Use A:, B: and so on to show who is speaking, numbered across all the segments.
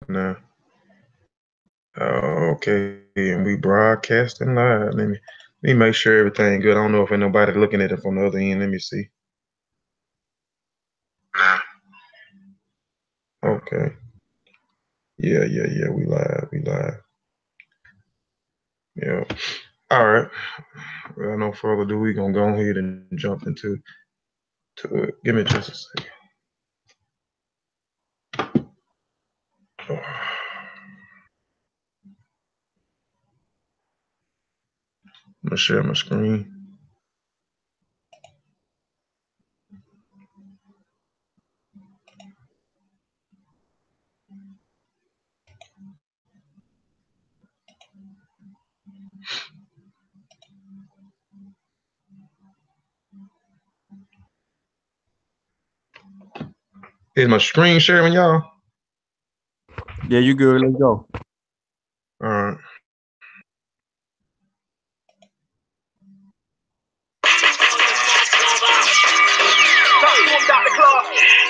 A: now. Okay, and we broadcasting live. Let me make sure everything good. I don't know if anybody looking at it from the other end. Let me see. Okay. Yeah. We live. Yeah. All right. Well, no further ado, we gonna go ahead and jump into it. Give me just a second. I'm gonna share my screen. Is my screen sharing, y'all?
B: Yeah, you good. Let's go.
A: All right.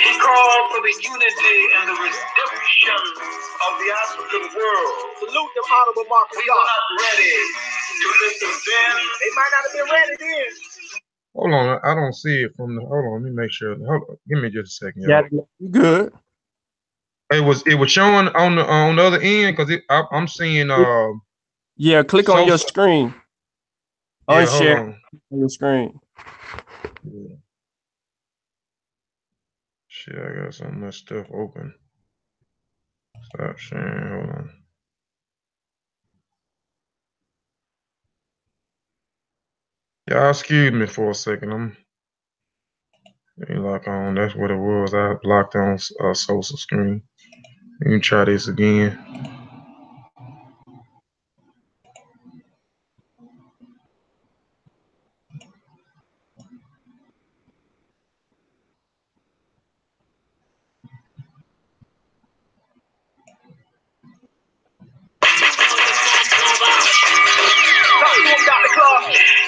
C: He called for the unity and the redemption of the African world. Salute them honorable Marcus. We are not ready to listen then. They might not have been ready then.
A: Hold on, I don't see it from the. Hold on, let me make sure. Hold on, give me just a second, y'all.
B: Yeah, you good.
A: It was showing on the other end because I'm seeing
B: Yeah, click on your screen.
A: Yeah, hold
B: Unshare
A: on.
B: on your screen.
A: Yeah. Shit, I got so much stuff open. Stop sharing. Hold on. Y'all excuse me for a second. Let me lock on. That's what it was. I blocked on social screen. You can try this again.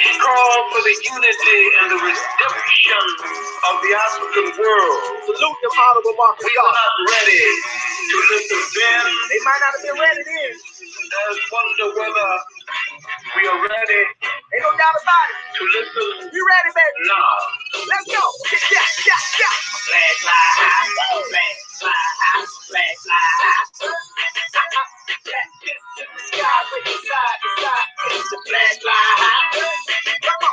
C: He called for the unity and the redemption of the African world. Salute them honorable Marcus. We are not ready to listen then. They might not have been ready then. There's wonder whether we are ready. Ain't no doubt about it. To listen. You ready, baby? Nah. Let's go. Yeah. Flag fly high. Flag fly high. Flag fly high. Black kiss to the sky, with the side to side. It's the flag fly high. Come on.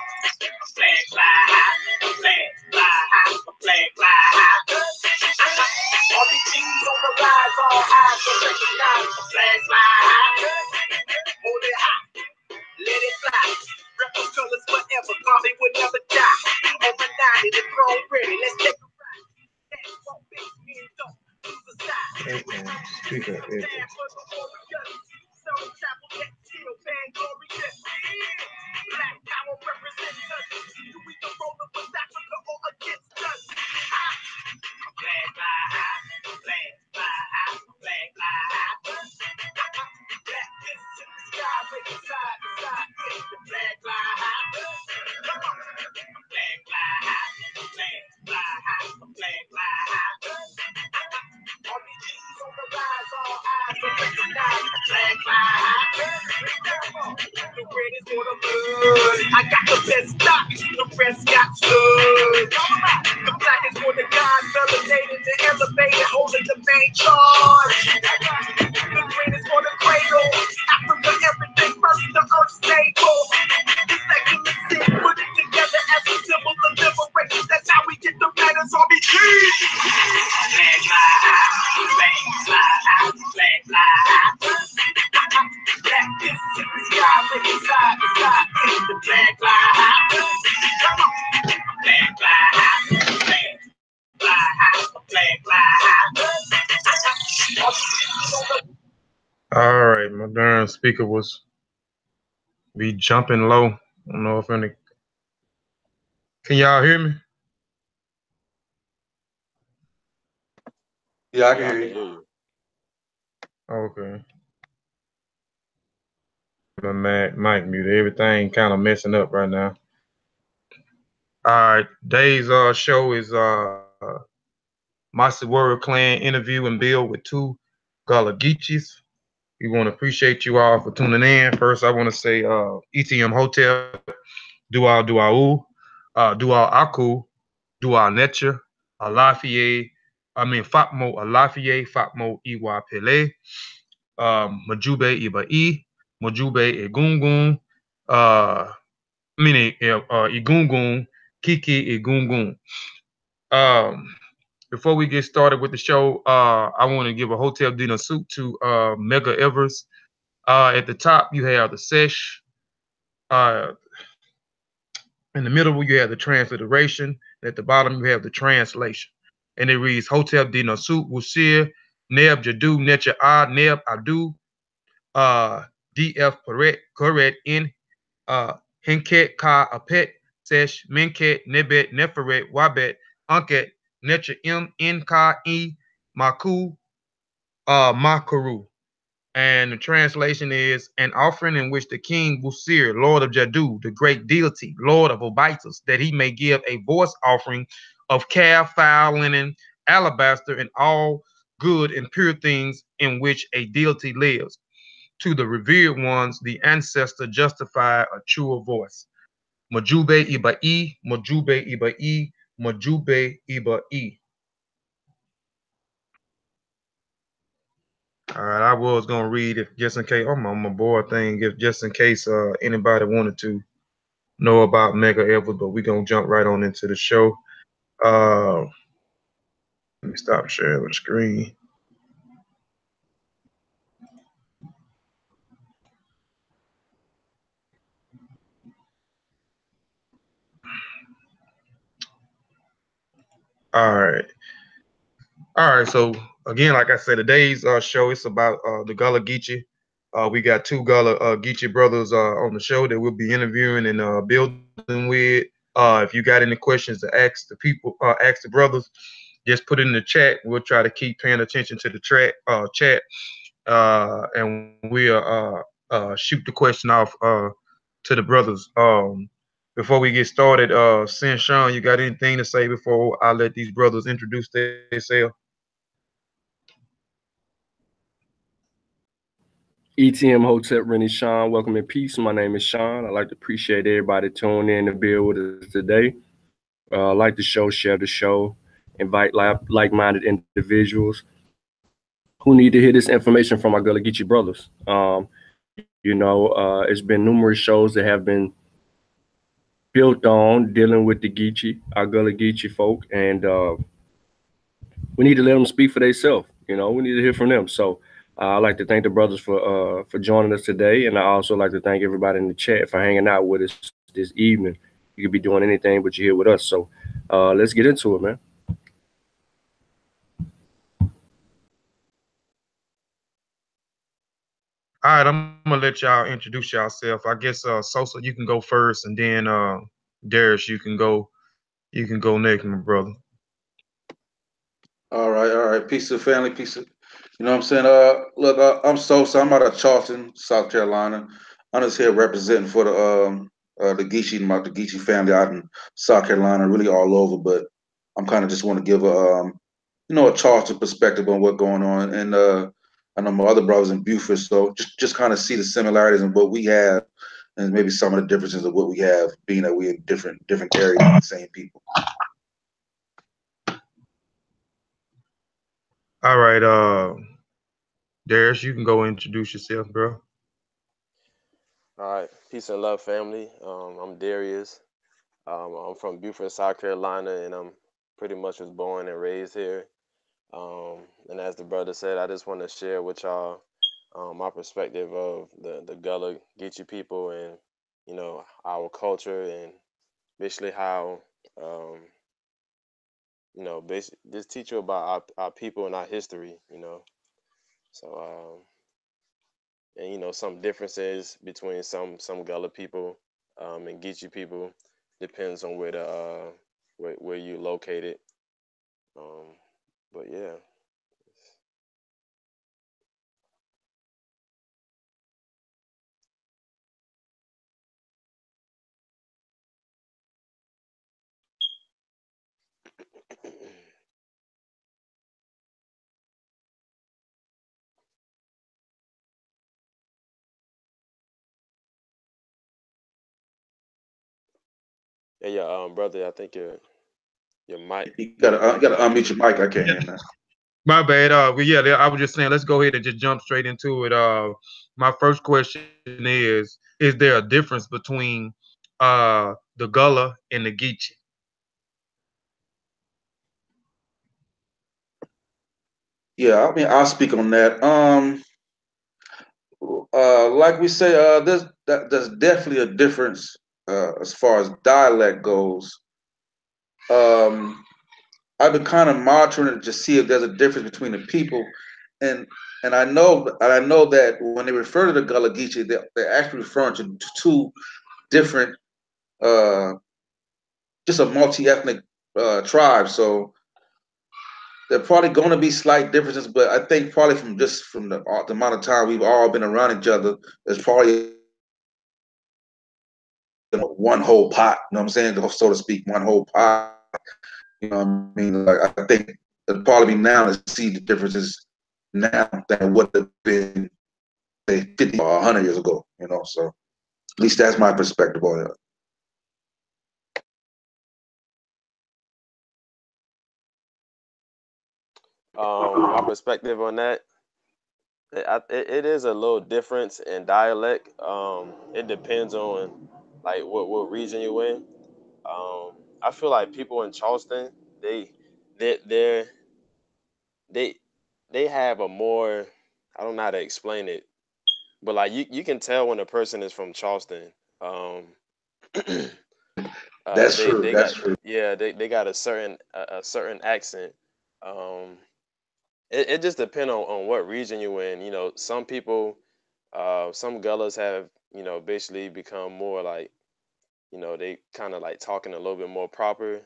C: Flag fly high. Flag fly high. Flag fly high. All these things on the rise, all eyes will recognize the flag fly high. Hold it high. Let it fly. Rebel colors forever, mommy will never die. On my 90, the throne ready. Let's take a ride. That's what makes me don't lose a side.
A: Speak up,
C: Stand for the warriors. Some chapel get chill, bang glorious. Black power represents us. Do we go rolling with Africa or against us? Flag fly high, flag fly high, flag fly high. Black kiss to the sky, with the side to side. It's the flag fly high. Come on. Flag fly high, flag fly high, flag fly high. All these G's on the rise, all eyes will recognize the flag fly high. The red is for the blood. I got the best stock, the rest got stood. The black is for the gods, melanated, the elevated, holding the main charge. The green is for the cradle. Africa, everything first, the earth stable. The secular sin, put it together as a symbol of liberation. That's how we get the letters on these keys. Flag fly high, flag fly high, flag fly high. Black kiss to the sky, with the side to side. It's the flag fly high. Come on. Flag fly high, flag fly high, flag fly high.
A: All right, my darn speaker was be jumping low. I don't know if any. Can y'all hear me?
D: Yeah, I can hear you.
A: Okay. My mic muted. Everything kind of messing up right now. All right, today's show is Mossi Warrior Clan interview and build with Two Gullah Geechees. We want to appreciate you all for tuning in. First, I want to say ETM Hotel, Dual Duau, Dual Aku, Dual Netcha, Alafie, Fatmo Alafie, Fatmo Iwa Pele, Majube Iba Majube Egungun, Egungun, Kiki Egungun. Before we get started with the show, I want to give a hotel dinner soup to Mega Evers. At the top, you have the sesh. Uh, in the middle, you have the transliteration. At the bottom, you have the translation. And it reads Hotel Dinner Soup, Wusir, Neb Jadu, Netcha A, Neb Adu, DF Correct in Hinket Ka Apet, Sesh, Minket, Nebet, Neferet, Wabet, Unket, Netcha M, Nka E, Maku, Makaru. And the translation is an offering in which the king Busir, Lord of Jadu, the great deity, Lord of Obitus, that he may give a voice offering of calf, fowl, linen, alabaster, and all good and pure things in which a deity lives. To the revered ones, the ancestor justify a truer voice. Majube Iba E, Majube Iba E, Majube Iba E. All right, I was gonna read if just in case. I'm on my board thing, if just in case anybody wanted to know about Mega Ever, but we're gonna jump right on into the show. Let me stop sharing the screen. All right. All right, so again, like I said, today's show is about the Gullah Geechee. We got two Gullah Geechee brothers on the show that we'll be interviewing and building with. If you got any questions to ask the people, ask the brothers, just put it in the chat. We'll try to keep paying attention to the chat, and we'll shoot the question off to the brothers. Before we get started, Sin Sean, you got anything to say before I let these brothers introduce themselves?
B: ETM Hotel Rennie Sean, welcome in peace. My name is Sean. I'd like to appreciate everybody tuning in to be with us today. Like the show, share the show, invite like-minded individuals who need to hear this information from our Gullah Geechee brothers. It's been numerous shows that have been built on dealing with the Geechee, our Gullah Geechee folk, and we need to let them speak for themselves. We need to hear from them. So I'd like to thank the brothers for joining us today, and I also like to thank everybody in the chat for hanging out with us this evening. You could be doing anything, but you're here with us. So let's get into it, man.
A: All right, I'm gonna let y'all introduce yourself. I guess Sosa, you can go first, and then Darius, you can go next, my brother.
D: All right. Peace of family, peace of, you know what I'm saying? Look, I'm Sosa. I'm out of Charleston, South Carolina. I'm just here representing for the Geechee family out in South Carolina, really all over. But I'm kind of just want to give a Charleston perspective on what's going on, and I know my other brothers in Beaufort, so just kind of see the similarities in what we have, and maybe some of the differences of what we have, being that we're in different areas, the same people.
A: All right, Darius, you can go introduce yourself, bro.
E: All right, peace and love, family. I'm Darius. I'm from Beaufort, South Carolina, and I'm pretty much was born and raised here. And as the brother said, I just want to share with y'all my perspective of the Gullah Geechee people and our culture and basically how basically just teach you about our people and our history. So. And some differences between some Gullah people and Geechee people depends on where you located. But yeah. Yeah, yeah, brother, I think your mic.
D: You gotta unmute your mic. I can't hear that.
A: My bad. Well, yeah, I was just saying, let's go ahead and just jump straight into it. My first question is there a difference between the Gullah and the Geechee?
D: Yeah, I mean, I'll speak on that. Like we say, there's definitely a difference as far as dialect goes. Um, I've been kind of monitoring it to see if there's a difference between the people, and and I know that when they refer to the Gullah Geechee, they're actually referring to two different, uh, just a multi-ethnic tribe. So there are probably going to be slight differences, but I think probably from just from the amount of time we've all been around each other, there's probably one whole pot. You know what I'm saying, so to speak, one whole pot. You know what I mean? Like I think it'll probably be now to see the differences now than what have been say 50 or 100 years ago. You know, so at least that's my perspective on it.
E: My perspective on that, it is a little difference in dialect. It depends on like what region you're in. I feel like people in Charleston, they they're, they they have a more, I don't know how to explain it, but like you can tell when a person is from Charleston. Um,
D: That's true.
E: they got,
D: That's true.
E: yeah, they got a certain accent. Um, it just depends on what region you're in. You know, some people, some Gullahs have, you know, basically become more like, you know, they kind of like talking a little bit more proper.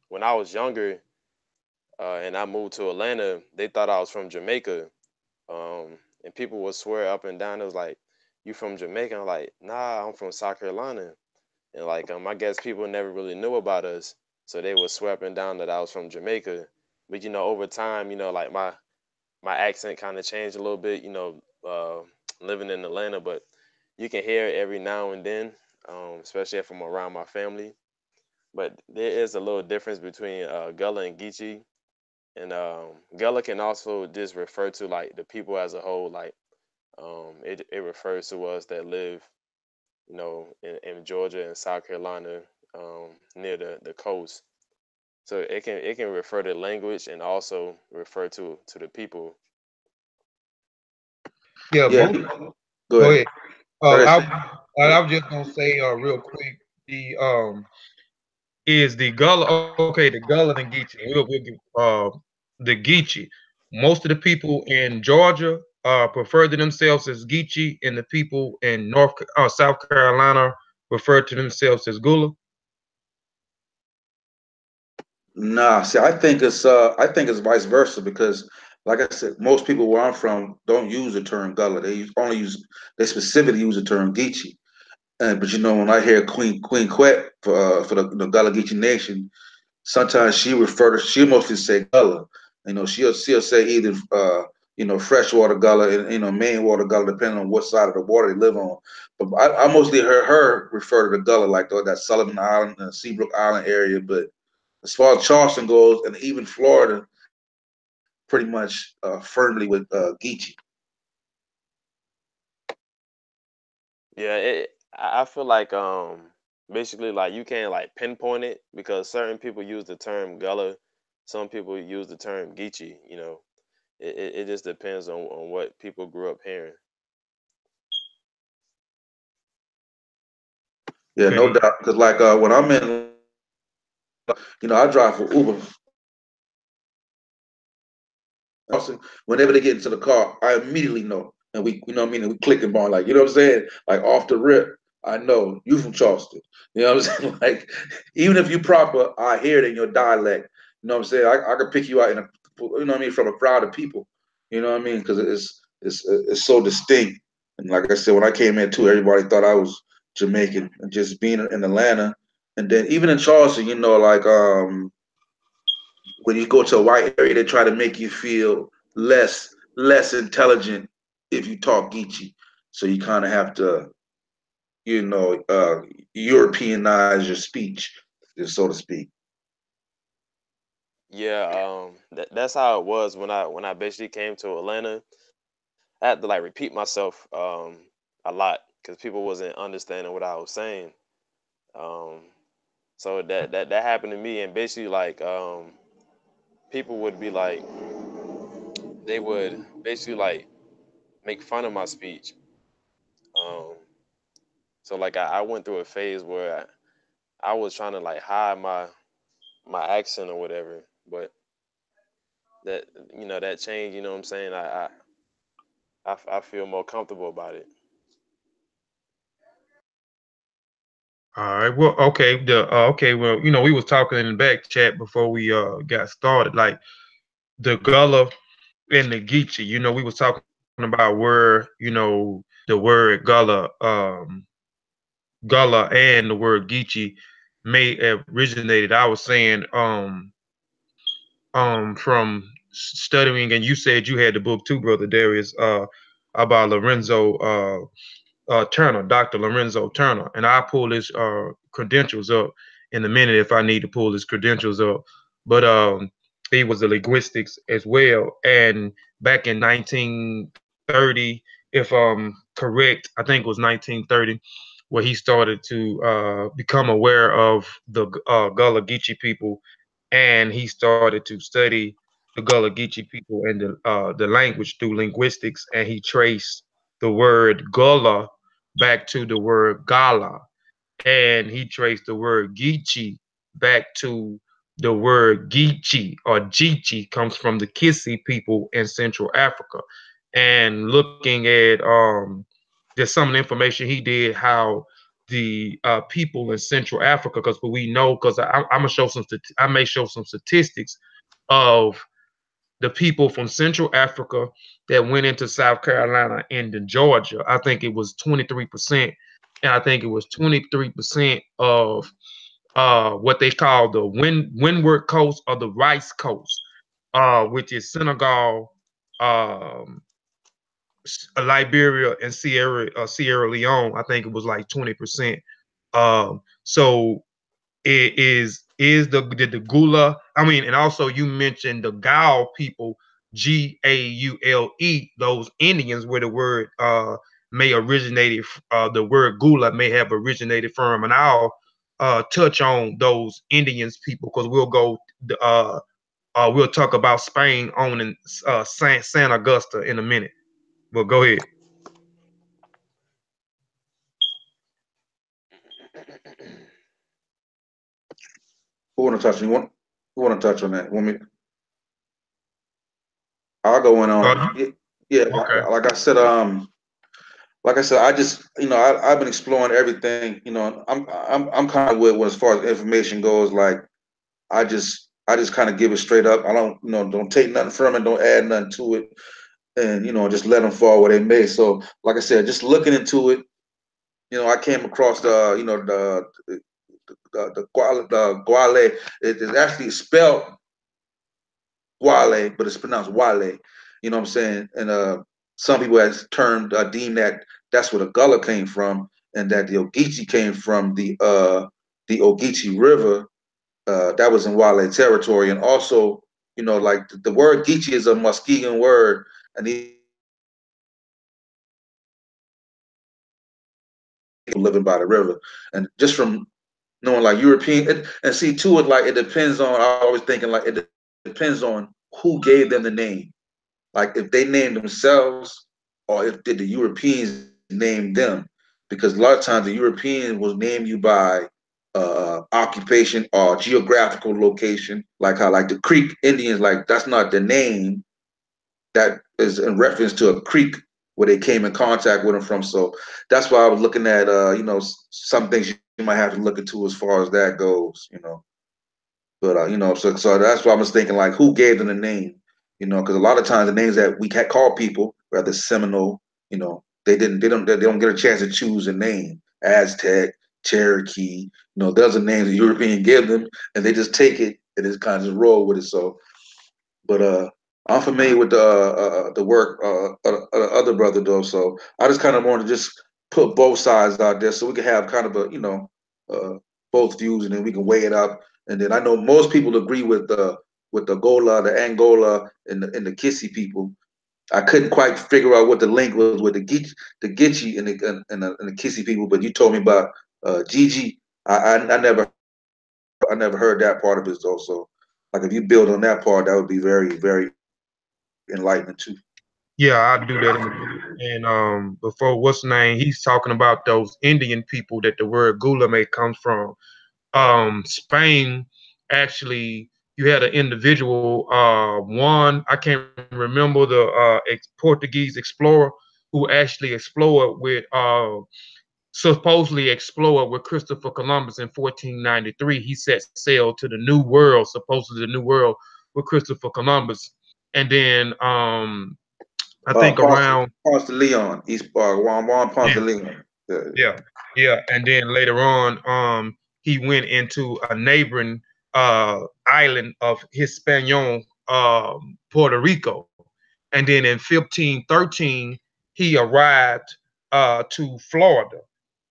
E: When I was younger, and I moved to Atlanta, they thought I was from Jamaica. And people would swear up and down. It was like, "You from Jamaica?" I'm like, "Nah, I'm from South Carolina." And like, I guess people never really knew about us, so they would swear up and down that I was from Jamaica. But you know, over time, you know, like my accent kind of changed a little bit. You know, living in Atlanta, but you can hear it every now and then, especially if I'm around my family. But there is a little difference between Gullah and Geechee. And Gullah can also just refer to like the people as a whole. Like it refers to us that live, you know, in Georgia and South Carolina, near the coast. So it can refer to language and also refer to the people.
A: Yeah,
D: Yeah.
A: most.
D: Go
A: Go
D: ahead.
A: ahead.
D: Go
A: Uh,
D: ahead.
A: I,
D: Steve.
A: I was just gonna say real quick, the is the Gullah, okay, the Gullah and Geechee. We'll give the Geechee. Most of the people in Georgia refer to themselves as Geechee, and the people in South Carolina refer to themselves as Gullah.
D: Nah, see, I think it's vice versa because, like I said, most people where I'm from don't use the term Gullah. They specifically use the term Geechee. But you know, when I hear Queen Quet for the Gullah Geechee Nation, sometimes she mostly say Gullah. You know, she'll say either freshwater Gullah and main water Gullah, depending on what side of the water they live on. But I mostly heard her refer to the Gullah like that Sullivan Island and Seabrook Island area. But as far as Charleston goes, and even Florida, pretty much firmly with Geechee.
E: Yeah, I feel like basically like you can't like pinpoint it because certain people use the term Gullah, some people use the term Geechee. You know, it just depends on what people grew up hearing.
D: Yeah, no
A: Okay.
D: doubt. Because like when I'm in, I drive for Uber. Whenever they get into the car, I immediately know. And you know what I mean? And we click and bond, like, you know what I'm saying? Like off the rip, I know you from Charleston. You know what I'm saying? Like, even if you proper, I hear it in your dialect. You know what I'm saying? I could pick you out you know what I mean, from a crowd of people. You know what I mean? Because it's so distinct. And like I said, when I came in too, everybody thought I was Jamaican. And just being in Atlanta, and then even in Charleston, like when you go to a white area, they try to make you feel less intelligent if you talk Geechee. So you kind of have to you know, Europeanize your speech, so to speak.
E: Yeah, that's how it was when I basically came to Atlanta. I had to like repeat myself a lot because people wasn't understanding what I was saying. Um, so that happened to me, and basically like people would be like they would basically like make fun of my speech. Um, so like I went through a phase where I was trying to like hide my accent or whatever, but that that changed. You know what I'm saying? I feel more comfortable about it.
A: All right. Well, okay. Okay. Well, we was talking in the back chat before we got started. Like the Gullah and the Geechee. We was talking about where the word Gullah and the word Geechee may have originated. I was saying from studying, and you said you had the book too, brother Darius, about Lorenzo Turner, Dr. Lorenzo Turner, and I pull his credentials up in a minute if I need to pull his credentials up. But he was a linguistics as well, and back in 1930, if I'm correct, I think it was 1930, where he started to become aware of the Gullah Geechee people, and he started to study the Gullah Geechee people and the language through linguistics, and he traced the word Gullah back to the word Gala, and he traced the word Geechee back to the word Geechee or Geechee comes from the Kissi people in Central Africa. And looking at just some of the information he did, how the people in Central Africa, because we know, because I'm gonna show I may show some statistics of the people from Central Africa that went into South Carolina and in Georgia. I think it was 23%, and I think it was 23% of what they call the Windward Coast or the Rice Coast, which is Senegal, um, Liberia, and Sierra Leone. I think it was like 20%. So it is the Gula. I mean, and also you mentioned the Gao people, Gaule. Those Indians, where the word may originated. The word Gula may have originated from, and I'll touch on those Indians people because we'll talk about Spain owning San Augusta in a minute. But go ahead.
D: Who want to touch? Who want to touch on that? Want me? I'll go in on
A: Uh,
D: it. Yeah,
A: okay.
D: like I said, I just, I've been exploring everything. I'm kind of with as far as information goes. Like I just kind of give it straight up. I don't, don't take nothing from it, don't add nothing to it, and just let them fall where they may. So, like I said, just looking into it, I came across the Guale. It is actually spelled Wale, but it's pronounced Wale. You know what I'm saying? And some people has termed deemed that that's where the Gullah came from, and that the Ogeechee came from the Ogeechee River. That was in Wale territory, and also like the word Geechee is a Muskegon word, and even living by the river, and just from knowing like European and see too it like it depends on. I always thinking like it depends on who gave them the name. Like if they named themselves or if did the Europeans name them, because a lot of times the European will name you by occupation or geographical location, like how like the Creek Indians, like that's not the name, that is in reference to a creek where they came in contact with them from. So that's why I was looking at some things you might have to look into as far as that goes. But so that's why I was thinking like who gave them the name, because a lot of times the names that we can't call people, rather Seminole, they don't get a chance to choose a name. Aztec, Cherokee, those are names the European give them, and they just take it and just kind of just roll with it. So, but I'm familiar with the work of the other brother though, so I just kind of wanted to just put both sides out there so we can have kind of a uh, both views, and then we can weigh it up. And then I know most people agree with the Gola, the Angola, and the Kissy people. I couldn't quite figure out what the link was with the Geechee and the Kissy people, but you told me about Geechee. I never I never heard that part of it though. So like if you build on that part, that would be very very enlightening too.
A: Yeah, I'll do that in a minute. And before what's the name, he's talking about those Indian people that the word Gula may come from. Spain actually, you had an individual, one I can't remember the Portuguese explorer who actually explored with supposedly explored with Christopher Columbus in 1493. He set sail to the New World, supposedly the New World with Christopher Columbus, and then I think around
D: Ponce de Leon, East Juan Ponce
A: yeah,
D: de Leon. Yeah.
A: yeah, yeah, and then later on, he went into a neighboring island of Hispaniola, Puerto Rico, and then in 1513 he arrived to Florida,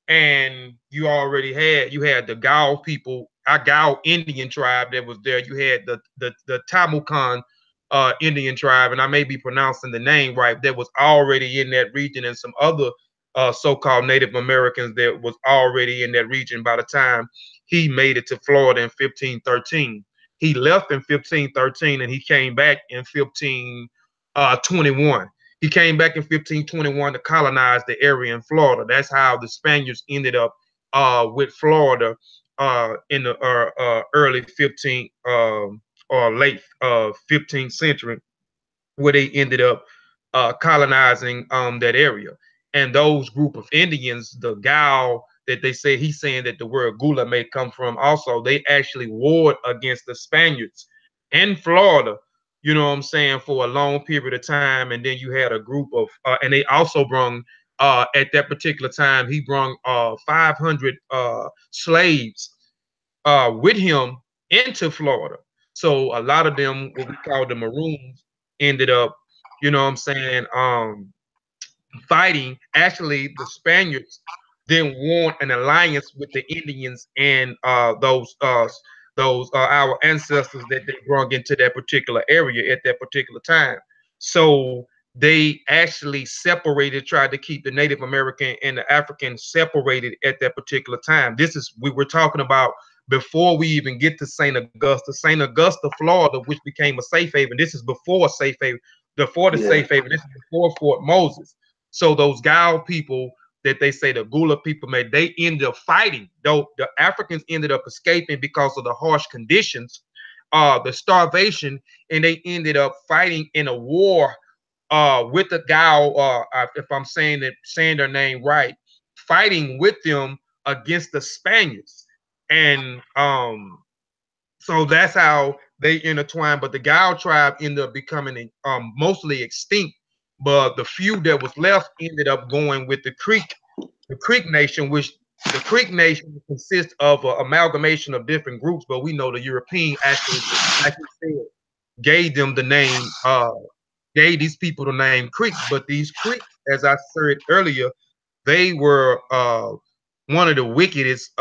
A: and you had the Gao people, our Gao Indian tribe that was there. You had the Tamukan Indian tribe, and I may be pronouncing the name right, that was already in that region, and some other so-called Native Americans that was already in that region by the time he made it to Florida in 1513. He left in 1513 and he came back in 1521. He came back in 1521 to colonize the area in Florida. That's how the Spaniards ended up with Florida in the early 15th or late 15th century, where they ended up colonizing that area. And those group of Indians, the Gao that they say, he's saying that the word Gula may come from also, they actually warred against the Spaniards in Florida, you know what I'm saying, for a long period of time. And then you had a group of, and they also brung, at that particular time, he brung 500 slaves with him into Florida. So a lot of them, what we call the Maroons, ended up, you know what I'm saying, fighting. Actually, the Spaniards then want an alliance with the Indians and those our ancestors that they brought into that particular area at that particular time. So they actually separated, tried to keep the Native American and the African separated at that particular time. This is we were talking about before we even get to St. Augusta. St. Augusta, Florida, which became a safe haven. This is before safe haven, before the
D: Yeah.
A: safe haven. This is before Fort Moses. So those Gao people that they say the Gula people made, they ended up fighting. Though the Africans ended up escaping because of the harsh conditions, the starvation, and they ended up fighting in a war with the Gao, if I'm saying their name right, fighting with them against the Spaniards. And so that's how they intertwined. But the Gao tribe ended up becoming mostly extinct. But the few that was left ended up going with the Creek Nation, which the Creek Nation consists of an amalgamation of different groups. But we know the European actually, like you said, gave them the name, gave these people the name Creeks. But these Creeks, as I said earlier, they were one of the wickedest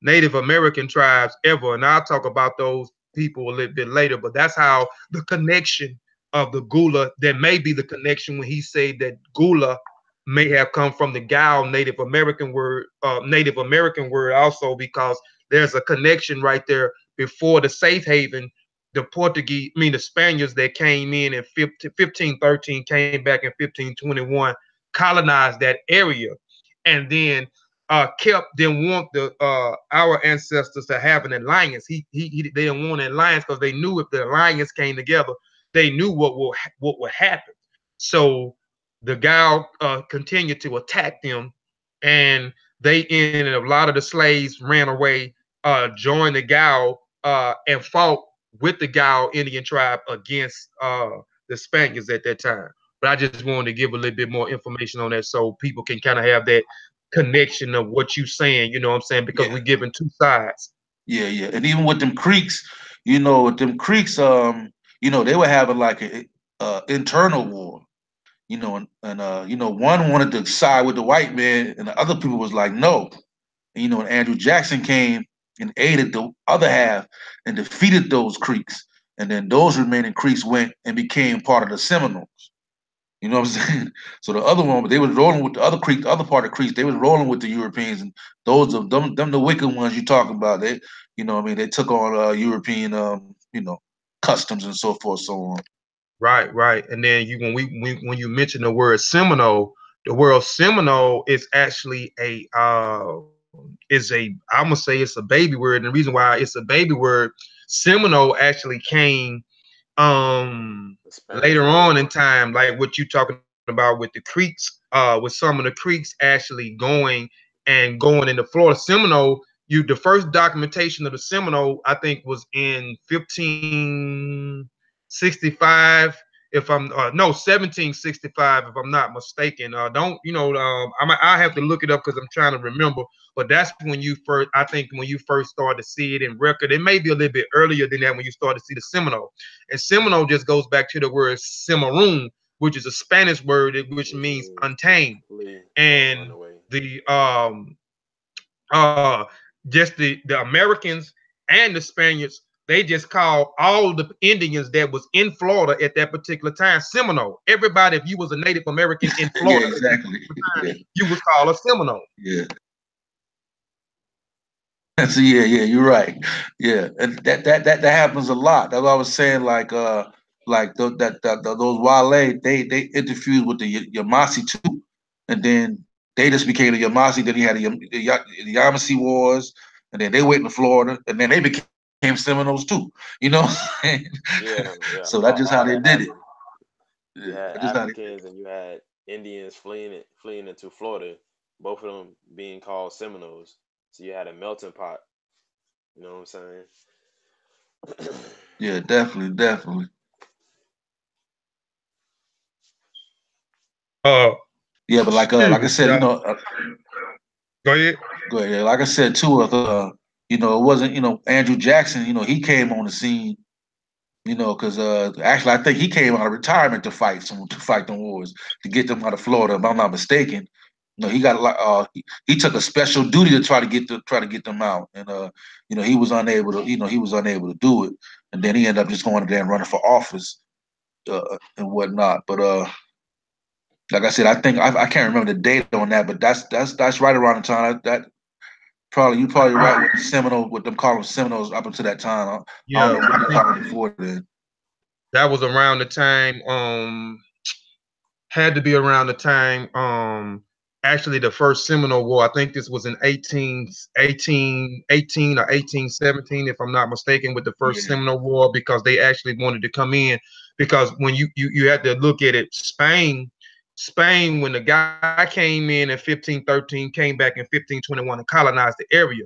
A: Native American tribes ever. And I'll talk about those people a little bit later. But that's how the connection of the Gula, there may be the connection when he said that Gula may have come from the Gao Native American word also, because there's a connection right there before the safe haven. The Portuguese, I mean the Spaniards that came in 1513, came back in 1521, colonized that area, and then kept them want the our ancestors to have an alliance. They didn't want an alliance because they knew if the alliance came together, they knew what would happen. So the Gao continued to attack them, and they ended. A lot of the slaves ran away, joined the Gao, and fought with the Gao Indian tribe against the Spaniards at that time. But I just wanted to give a little bit more information on that so people can kind of have that connection of what you're saying, you know what I'm saying? Because
D: Yeah.
A: we're giving two sides.
D: Yeah, yeah. And even with them creeks, with them creeks, they were having like a internal war. one wanted to side with the white man, and the other people was like, no. And Andrew Jackson came and aided the other half and defeated those Creeks, and then those remaining Creeks went and became part of the Seminoles. You know what I'm saying? So the other one, they was rolling with the other Creek, the other part of Creeks, they was rolling with the Europeans, and those of them the wicked ones you talking about. They took on European, customs and so forth, so on.
A: Right, right. And then when you mention the word Seminole, the word Seminole is actually I'm gonna say it's a baby word. And the reason why it's a baby word, Seminole actually came later on in time, like what you talking about with the creeks, with some of the creeks actually going into Florida. Seminole, the first documentation of the Seminole, I think, was in 1565. If I'm no 1765, if I'm not mistaken. Don't I have to look it up because I'm trying to remember. But that's when you first, I think, when you first started to see it in record. It may be a little bit earlier than that when you started to see the Seminole. And Seminole just goes back to the word Cimarron, which is a Spanish word which means untamed. And the uh just the Americans and the Spaniards, they just called all the Indians that was in Florida at that particular time Seminole. Everybody, if you was a Native American in Florida,
D: yeah, exactly.
A: You was called a Seminole.
D: Yeah. So yeah, you're right. Yeah, and that happens a lot. That's what I was saying. Those Wale, they interfused with the Yamasi too, and then they just became the Yamasi. Then he had the Yamasee Wars, and then they went to Florida, and then they became Seminoles too.
E: Yeah, yeah.
D: So that's just how
E: All
D: they
E: that
D: did it.
E: happened. You
D: Yeah,
E: had
D: that's just how they did
E: Africans and you had Indians fleeing into Florida, both of them being called Seminoles. So you had a melting pot. You know what I'm saying?
D: it. Yeah, definitely, definitely.
A: Uh,
D: Yeah, but
A: excuse
D: like I
A: me.
D: said,
A: Yeah. Go ahead.
D: go ahead. Yeah, like I said too, it wasn't, Andrew Jackson, he came on the scene, because actually I think he came out of retirement to fight them wars, to get them out of Florida, if I'm not mistaken. He got like he took a special duty to try to get them out, and he was unable to do it, and then he ended up just going there and running for office and whatnot. But like I said, I think I can't remember the date on that, but that's right around the time that you probably right with the Seminole, with them calling Seminoles up until that time. I
A: Yeah,
D: don't know what
A: I
D: they
A: think
D: called it before then.
A: that was around the time. Had to be around the time. Actually, the first Seminole War. I think this was in 1818 or 1817, if I'm not mistaken, with the first
D: Yeah,
A: Seminole War, because they actually wanted to come in. Because when you had to look at it, Spain, when the guy came in 1513, came back in 1521 and colonized the area.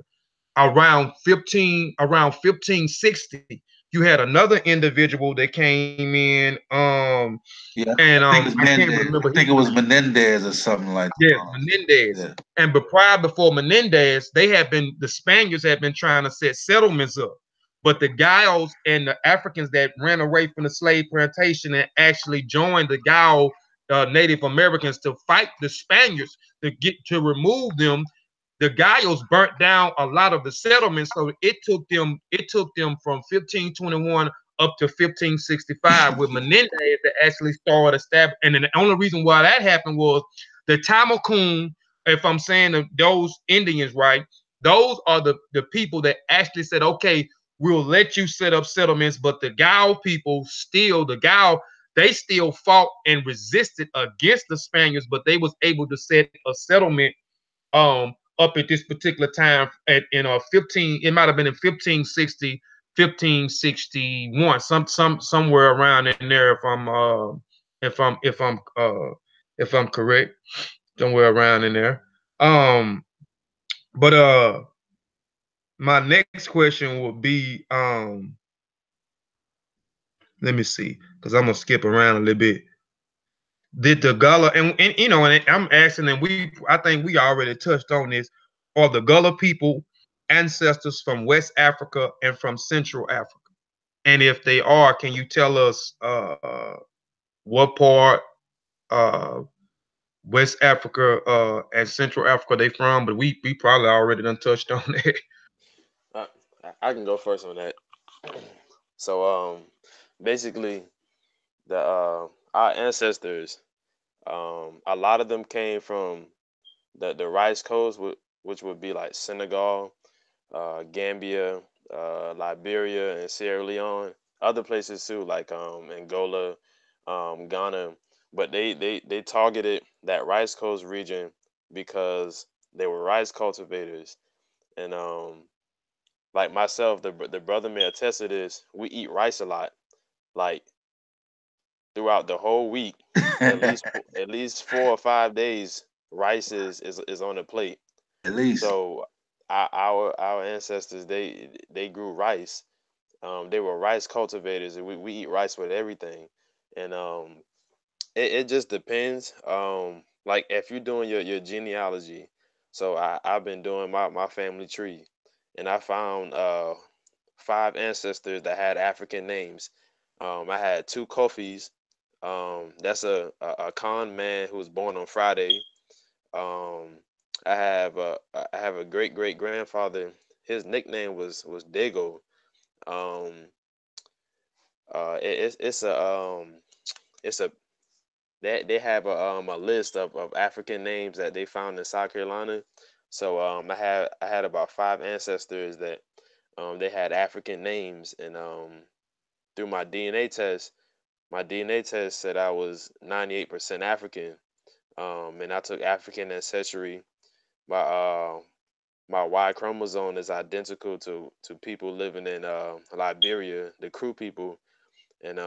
A: Around 1560, you had another individual that came in.
D: yeah.
A: And
D: I think it's
A: I can't
D: Menendez.
A: remember
D: I
A: his
D: think it was
A: name.
D: Menendez or something like
A: Yeah,
D: that.
A: Menendez.
D: Yeah,
A: And before Menendez, the Spaniards had been trying to set settlements up. But the Giles and the Africans that ran away from the slave plantation and actually joined the Gao Native Americans to fight the Spaniards to remove them. The Giles burnt down a lot of the settlements, so it took them from 1521 up to 1565 with Menendez that actually started establishing. And then the only reason why that happened was the Tamakun, if I'm saying those Indians right, those are the people that actually said, okay, we'll let you set up settlements, but the Gao, they still fought and resisted against the Spaniards, but they was able to set a settlement up at this particular time in 15, it might have been in 1560, 1561, somewhere around in there, if I'm if I'm uh if I'm correct, somewhere around in there. Um but my next question would be, let me see, because I'm gonna skip around a little bit. Did the Gullah, and I'm asking, and I think we already touched on this, are the Gullah people ancestors from West Africa and from Central Africa? And if they are, can you tell us what part? uh, West Africa, and Central Africa they from, but we probably already done touched on that.
E: Uh, I can go first on that. So basically the our ancestors, a lot of them came from the rice coast, which would be like Senegal, Gambia, Liberia, and Sierra Leone. Other places too, like Angola, Ghana. But they targeted that rice coast region because they were rice cultivators. And like myself, the brother may attest to this. We eat rice a lot, like throughout the whole week. At least 4 or 5 days, rice is on the plate.
D: At least.
E: So our ancestors they grew rice. They were rice cultivators, and we eat rice with everything. And it just depends. Like if you're doing your genealogy, so I've been doing my family tree, and I found 5 ancestors that had African names. I had two Kofis. That's a Khan man who was born on Friday. Um, I have a great grandfather. His nickname was Dago. Um, it's it's a they have a list of African names that they found in South Carolina. So I had about 5 ancestors that they had African names, and through my DNA test said I was 98% African. And I took African ancestry. My my Y chromosome is identical to people living in Liberia, the Crew people, and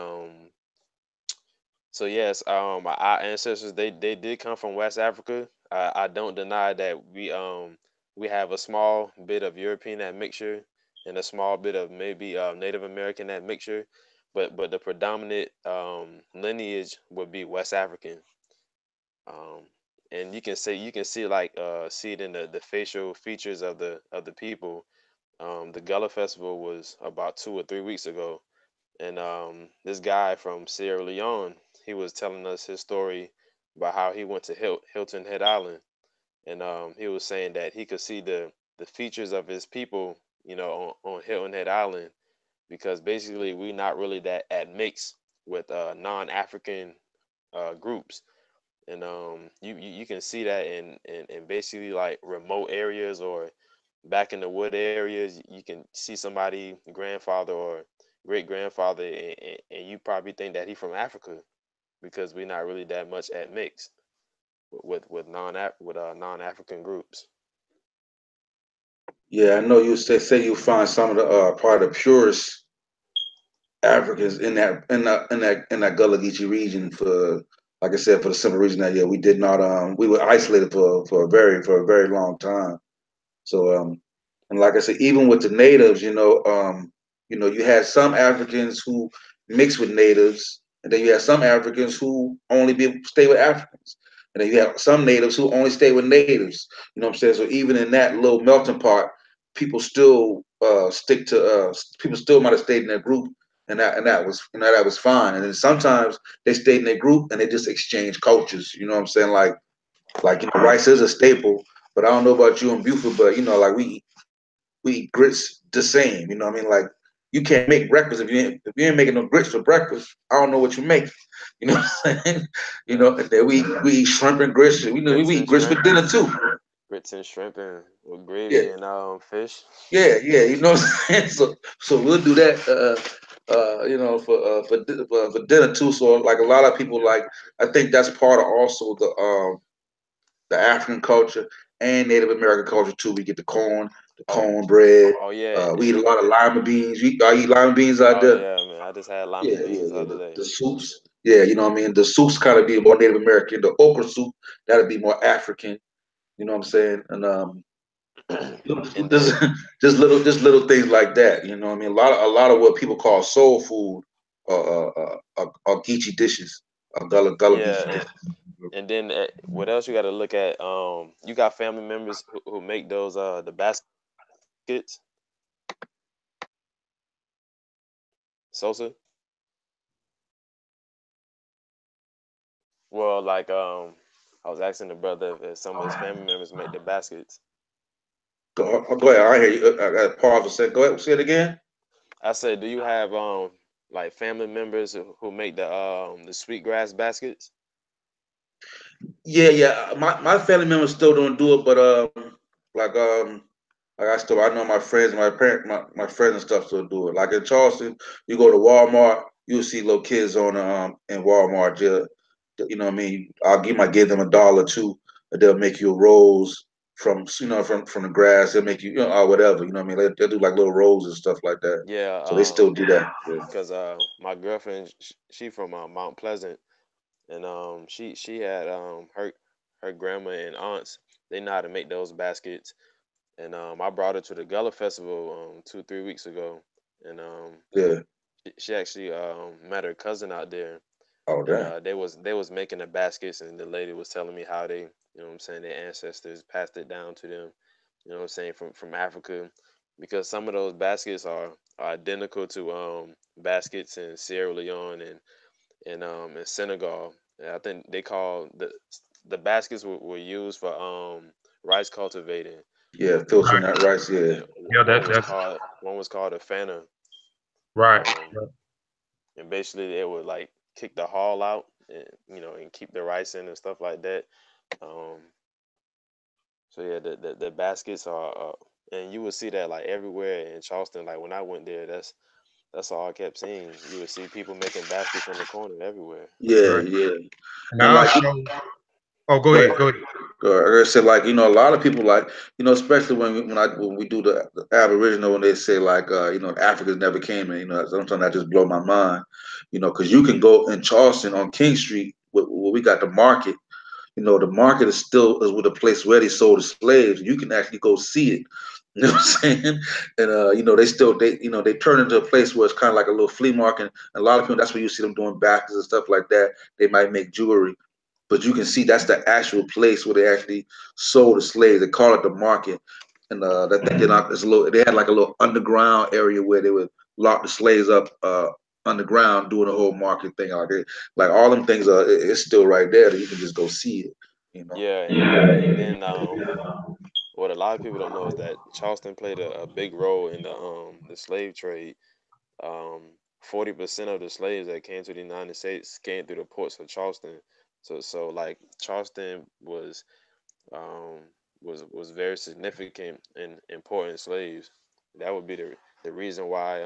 E: so yes, our ancestors they did come from West Africa. I don't deny that we have a small bit of European admixture and a small bit of maybe Native American admixture, but the predominant lineage would be West African. Um, and you can see like see it in the facial features of the people. The Gullah Festival was about 2 or 3 weeks ago, and this guy from Sierra Leone, he was telling us his story about how he went to Hilton Head Island, and he was saying that he could see the features of his people, you know, on Hilton Head Island, because basically we're not really that at mix with non-African groups, and you can see that in basically like remote areas or back in the wood areas. You can see somebody grandfather or great grandfather, and you probably think that he from Africa because we're not really that much at mix with non African groups.
D: Yeah, I know you say you find some of the part of the purest Africans in that Gullah Geechee region for, like I said, for the simple reason that, yeah, we did not we were isolated for a very long time. So and like I said, even with the natives, you had some Africans who mix with natives, and then you had some Africans who only stay with Africans, and then you have some natives who only stay with natives. You know what I'm saying? So even in that little melting pot, people still stick to people still might have stayed in their group, that was fine. And then sometimes they stayed in their group and they just exchanged cultures. You know what I'm saying? Like rice is a staple, but I don't know about you in Buford, but like we eat grits the same. You know what I mean? Like you can't make breakfast if you ain't making no grits for breakfast. I don't know what you make. You know what I'm saying? And then we eat shrimp and grits. We
E: Grits
D: eat
E: and
D: grits for
E: shrimp,
D: dinner too.
E: grits and shrimp, and with
D: Yeah,
E: gravy and fish.
D: yeah. You know what I'm saying? So we'll do that. For dinner too. So like a lot of people like I think that's part of also the African culture and Native American culture too. We get the
E: Oh,
D: cornbread.
E: oh yeah,
D: We eat a lot of lima beans. I eat lima beans out
E: oh
D: there.
E: yeah, man. I just had lima
D: Yeah.
E: beans the other day.
D: The soups. Yeah, you know what I mean. The soups kind of be more Native American. The okra soup that'd be more African. You know what I'm saying? And
E: And
D: just
E: then
D: just little things like that. You know what I mean. A lot of what people call soul food are Geechee dishes. Gullah Geechee
E: yeah,
D: dishes.
E: and then what else you got to look at? You got family members who make those the baskets, Sosa. Well, like I was asking the brother if some of his family members make the baskets.
D: Go ahead. I hear you. I got pause for a second. Go ahead. Say it again.
E: I said, do you have like family members who make the sweetgrass baskets?
D: Yeah, yeah. My family members still don't do it, but like I know my friends, my friends and stuff still do it. Like in Charleston, you go to Walmart, you'll see little kids on in Walmart. You know what I mean? Might give them $1 or two, and they'll make you a rose from the grass. They'll make you, or whatever. You know what I mean? They'll do like little rolls and stuff like that.
E: Yeah,
D: So they still do that. Yeah.
E: because my girlfriend, she from Mount Pleasant, and she had her grandma and aunts. They know how to make those baskets, and I brought her to the Gullah Festival 2 3 weeks ago, and
D: Yeah.
E: she actually met her cousin out there,
D: Oh,
E: and
D: damn.
E: they was making the baskets, and the lady was telling me how they, what I'm saying, their ancestors passed it down to them, what I'm saying, from Africa, because some of those baskets are identical to baskets in Sierra Leone and in Senegal. And I think they call the baskets were used for rice cultivating,
D: Yeah, filtering
E: and
D: that rice. Yeah.
E: and
A: Yeah, that's
E: one was called a fanner.
A: right.
E: Um, and basically they would like kick the hull out and and keep the rice in and stuff like that. Um, so yeah, the baskets are, and you would see that like everywhere in Charleston. Like when I went there, that's all I kept seeing. You would see people making baskets on the corner everywhere.
D: Yeah,
A: Right.
D: yeah.
A: And
D: And
A: I'll
D: like,
A: show. Oh, go
D: go
A: ahead.
D: ahead.
A: Go ahead.
D: Like I said, like a lot of people like especially when we do the Aboriginal, when they say like Africans never came in, sometimes that just blow my mind, because you can go in Charleston on King Street where we got the market. The market is with a place where they sold the slaves. You can actually go see it. You know what I'm saying? And they turn into a place where it's kind of like a little flea market. And a lot of people, that's where you see them doing baskets and stuff like that. They might make jewelry, but you can see that's the actual place where they actually sold the slaves. They call it the market, and that thing it's a little. They had like a little underground area where they would lock the slaves up underground, doing the whole market thing out there. Like all them things it's still right there that you can just go see it. You know.
E: Yeah, and then what a lot of people don't know is that Charleston played a big role in the slave trade. 40% of the slaves that came to the United States came through the ports of Charleston. So like Charleston um, was very significant in importing slaves. That would be the reason why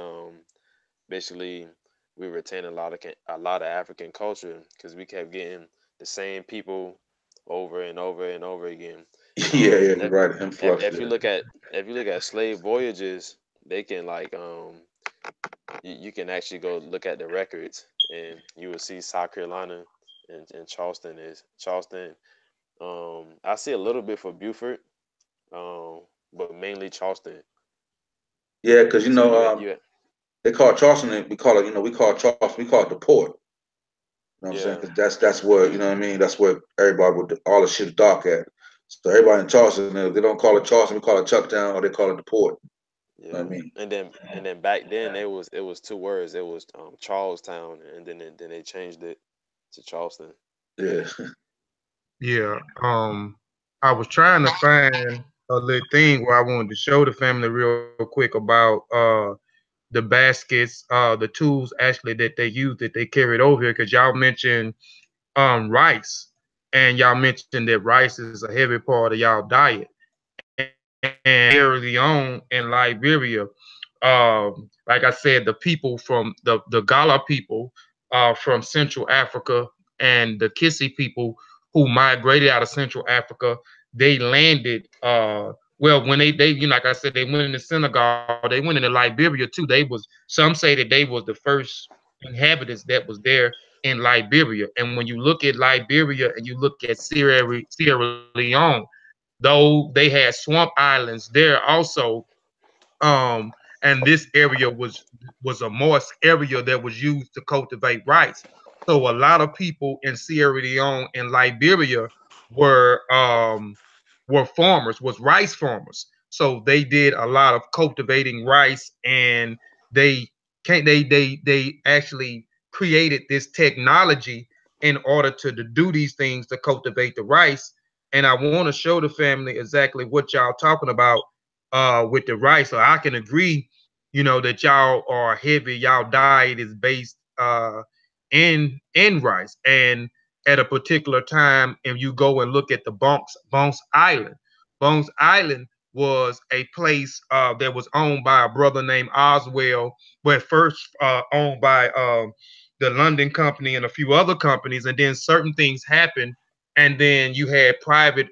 E: basically we retain a lot of African culture, because we kept getting the same people over and over and over again.
D: Yeah, yeah,
E: If,
D: you're right. Influx.
E: if you look at slave voyages, they can like you can actually go look at the records, and you will see South Carolina and Charleston. I see a little bit for Beaufort, um, but mainly Charleston.
D: Yeah, because
E: So you
D: they call Charleston. We call it. We call Charleston. We call it the port. You know what I'm saying?
E: yeah,
D: Because that's where what I mean. That's where everybody with all the shit dock at. So everybody in Charleston, they don't call it Charleston. We call it Chucktown, or they call it the port. You know
E: yeah.
D: what I mean?
E: And then back then it was two words. It was Charlestown, and then they changed it to Charleston.
D: Yeah.
A: Yeah. I was trying to find a little thing where I wanted to show the family real quick about the baskets, the tools actually that they use that they carried over here, because y'all mentioned rice, and y'all mentioned that rice is a heavy part of y'all diet. And early on in Liberia, like I said, the people from the Gullah people from Central Africa and the Kissy people who migrated out of Central Africa, they landed. Well, when they like I said, they went into Senegal, they went into Liberia too. Some say that they was the first inhabitants that was there in Liberia. And when you look at Liberia and you look at Sierra Leone, though they had swamp islands there also, and this area was a moist area that was used to cultivate rice. So a lot of people in Sierra Leone and Liberia were um, were farmers, was rice farmers. So they did a lot of cultivating rice, and they actually created this technology in order to do these things to cultivate the rice. And I want to show the family exactly what y'all talking about with the rice. So I can agree, that y'all are heavy. Y'all diet is based in rice. And at a particular time, if you go and look at the Bones Island, Bones Island was a place that was owned by a brother named Oswell, but first owned by the London Company and a few other companies, and then certain things happened, and then you had private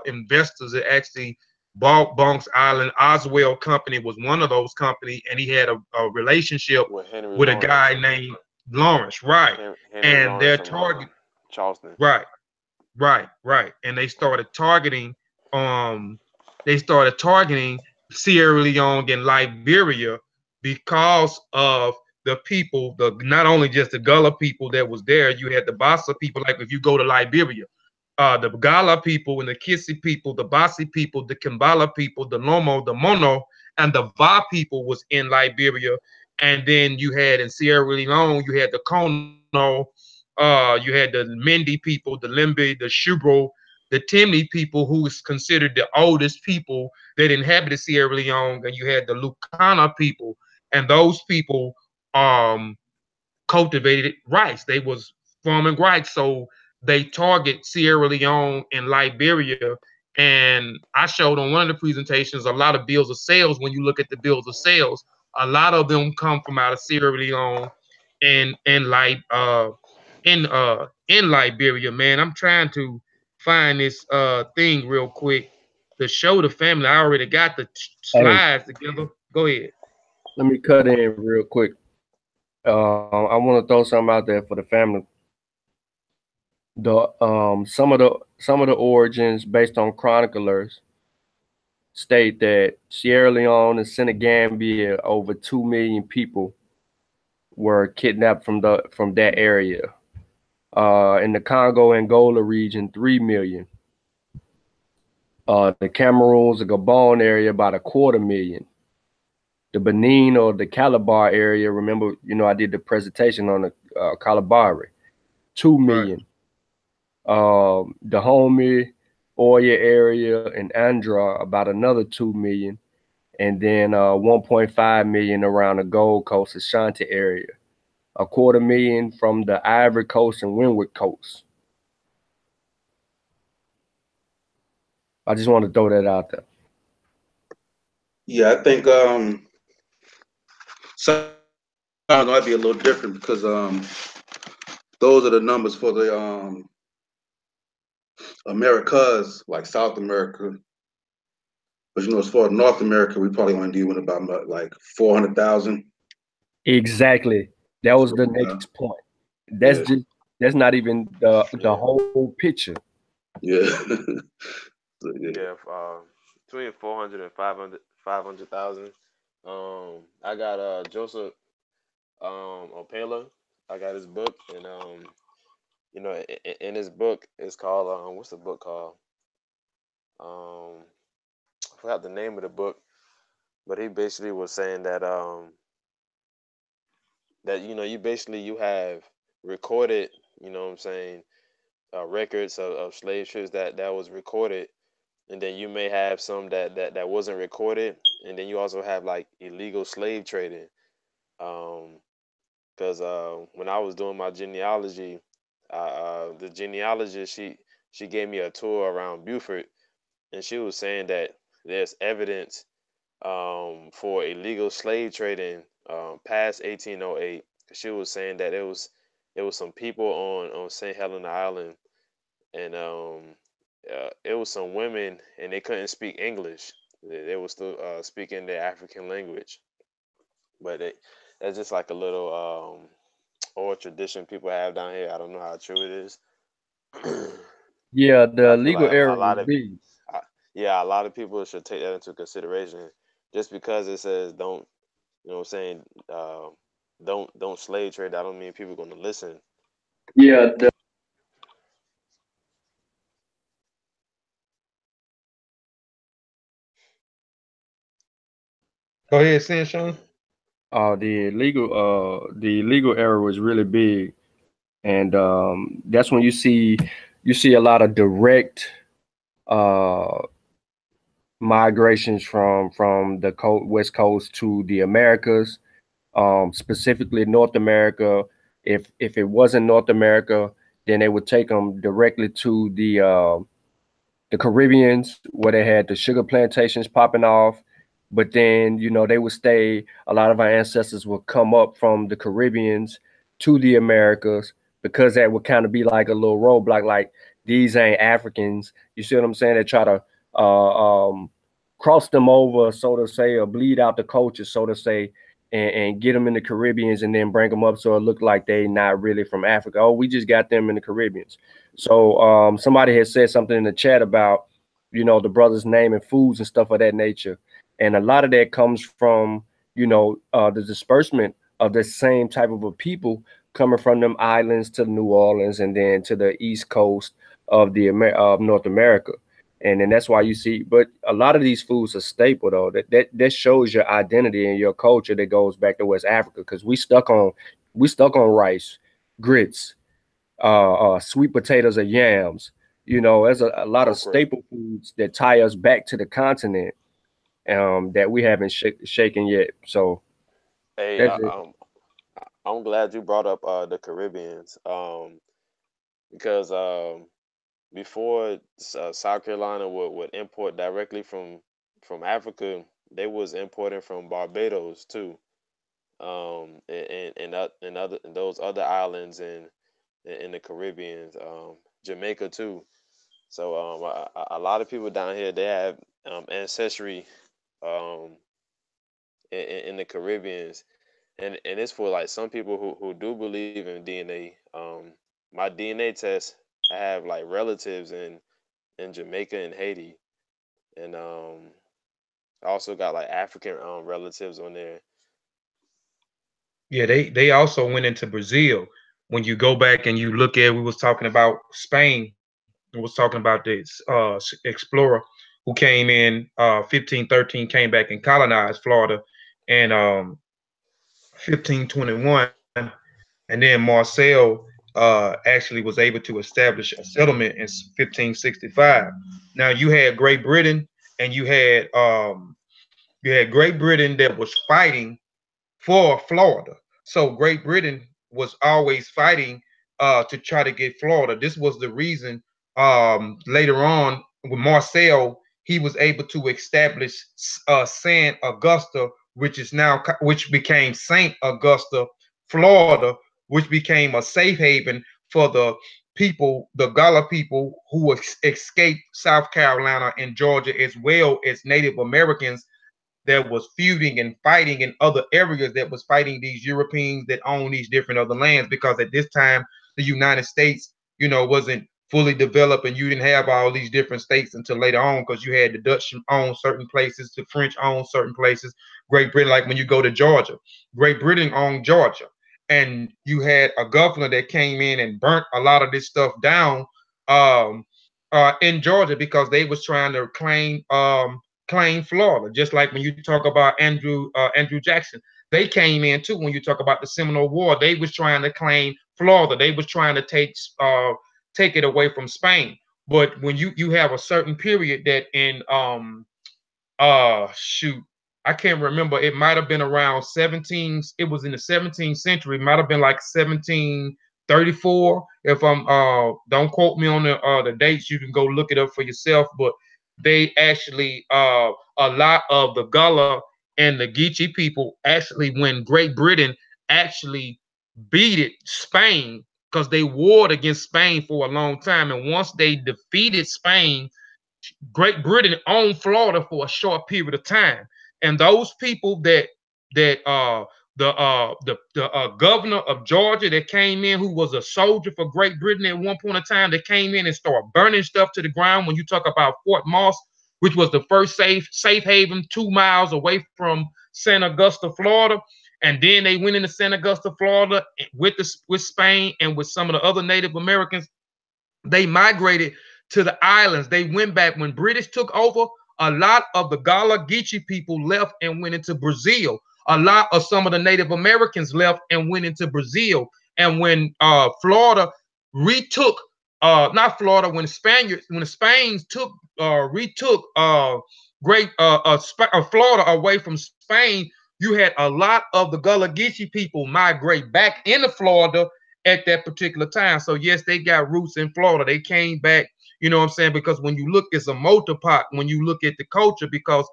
A: investors that actually bought Bones Island. Oswell Company was one of those companies, and he had a relationship
E: with Henry
A: with a guy
E: Lawrence.
A: named Lawrence, right?
E: Henry
A: And
E: Lawrence
A: their
E: from
A: target,
E: Charleston.
A: right, right, and um they started targeting Sierra Leone and Liberia because of the people, the not only just the Gullah people that was there, you had the Bassa people. Like if you go to Liberia, the Gala people and the Kissi people, the Basi people, the Kimbala people, the Lomo, the Mono, and the Va people was in Liberia. And then you had in Sierra Leone, you had the Kono, you had the Mindi people, the Limbi, the Shubro, the Timni people, who is considered the oldest people that inhabited Sierra Leone, and you had the Lucana people, and those people um cultivated rice. They was farming rice. So they target Sierra Leone and Liberia. And I showed on one of the presentations a lot of bills of sales. When you look at the bills of sales, a lot of them come from out of Sierra Leone and like in Liberia, man. I'm trying to find this thing real quick to show the family. I already got the
B: Hey,
A: slides together. Go ahead.
B: let me cut in real quick. I want to throw something out there for the family. The some of the origins based on chroniclers state that Sierra Leone and Senegambia, over 2 million people were kidnapped from that area. In the Congo Angola region, 3 million. The Cameroons, the Gabon area, about a quarter million. The Benin or the Calabar area, remember, I did the presentation on the Calabari, 2 million. Dahomey, Oya area, and Andra, about another 2 million, and then 1.5 million around the Gold Coast, Ashanti area, a quarter million from the Ivory Coast and Windward Coast. I just want to throw that out there.
D: Yeah, I think sometimes might be a little different because those are the numbers for the Americas, like South America. But as far as North America, we probably only deal with about like 400,000.
B: Exactly. That was
D: So
B: the next point. That's
D: yeah,
B: just that's not even the
E: Yeah,
B: whole picture.
D: yeah, so, yeah.
E: yeah. Between 400 and 500,000. I got Joseph Opela. I got his book, and in his book, it's called what's the book called? Um, I forgot the name of the book, but he basically was saying that you have recorded, what I'm saying, records of slave ships that was recorded, and then you may have some that wasn't recorded, and then you also have like illegal slave trading. Um, because when I was doing my genealogy, the genealogist she gave me a tour around Beaufort, and she was saying that there's evidence for illegal slave trading past 1808. She was saying that it was some people on St. Helena Island, and it was some women, and they couldn't speak English. They were still speaking their African language, but that's just like a little old tradition people have down here. I don't know how true it is.
B: Yeah,
E: But I
B: the
E: feel
B: legal
E: like a
B: error was
E: lot of
B: big.
E: I, yeah, a lot of people should take that into consideration. Just because it says don't, you know what I'm saying, don't slave trade, I don't mean people going to listen.
B: Yeah,
A: Go ahead, Sean.
B: the legal error was really big. and that's when you see a lot of direct uh, migrations from the west coast to the Americas, specifically North America. If it wasn't North America, then they would take them directly to the Caribbeans where they had the sugar plantations popping off. But then, you know, they would stay, a lot of our ancestors would come up from the Caribbeans to the Americas because that would kind of be like a little roadblock, like these ain't Africans. You see what I'm saying? They try to cross them over, so to say, or bleed out the culture, so to say, and get them in the Caribbeans and then bring them up so it looked like they not really from Africa. Oh, we just got them in the Caribbeans. So somebody had said something in the chat about, you know, the brothers naming foods and stuff of that nature. And a lot of that comes from, you know, the disbursement of the same type of a people coming from them islands to New Orleans and then to the East Coast of of North America. And then that's why you see, but a lot of these foods are staple though. That shows your identity and your culture that goes back to West Africa because we stuck on rice, grits, sweet potatoes or yams. You know, there's a lot of
E: Okra.
B: staple foods that tie us back to the continent that we haven't shaken yet. So
E: Hey,
B: that's it.
E: I'm glad you brought up the Caribbeans, because before South Carolina would import directly from Africa, they was importing from Barbados too, and other and those other islands in the Caribbean, Jamaica too. So a lot of people down here they have ancestry um, in the Caribbeans, and it's for like some people who do believe in DNA. My DNA test, I have like relatives in Jamaica and Haiti, and I also got like African relatives on there.
A: Yeah, they also went into Brazil. When you go back and you look at, we was talking about Spain. We was talking about this explorer who came in 1513, came back and colonized Florida, and 1521, and then Marcel actually was able to establish a settlement in 1565. Now you had Great Britain, and you had Great Britain that was fighting for Florida. So Great Britain was always fighting to try to get Florida. This was the reason later on with Marcel, he was able to establish San Augusta, which became Saint Augusta, Florida, which became a safe haven for the people, the Gullah people who escaped South Carolina and Georgia, as well as Native Americans that was feuding and fighting in other areas that was fighting these Europeans that own these different other lands, because at this time the United States, wasn't fully developed, and you didn't have all these different states until later on, because you had the Dutch own certain places, the French own certain places, Great Britain, like when you go to Georgia, Great Britain owned Georgia, and you had a governor that came in and burnt a lot of this stuff down um, in Georgia, because they was trying to claim Florida. Just like when you talk about Andrew Jackson, they came in too. When you talk about the Seminole War, they was trying to claim Florida. They was trying to take it away from Spain. But when you have a certain period that in shoot, I can't remember. It might have been around 17. It was in the 17th century. It might have been like 1734. If I'm don't quote me on the dates. You can go look it up for yourself. But they actually a lot of the Gullah and the Geechee people actually, when Great Britain actually beat it Spain, because they warred against Spain for a long time, and once they defeated Spain, Great Britain owned Florida for a short period of time, and those people that the governor of Georgia that came in, who was a soldier for Great Britain at one point in time, that came in and started burning stuff to the ground. When you talk about Fort Moss, which was the first safe haven 2 miles away from Santa Augusta, Florida, and then they went into Santa Augusta, Florida, with Spain and with some of the other Native Americans. They migrated to the islands. They went back when British took over. A lot of the Gullah Geechee people left and went into Brazil. A lot of some of the Native Americans left and went into Brazil. And when Florida retook, not Florida, when the Spains retook Florida away from Spain, you had a lot of the Gullah Geechee people migrate back into Florida at that particular time. So yes, they got roots in Florida. They came back, you know what I'm saying? Because when you look, it's a multiple when you look at the culture, because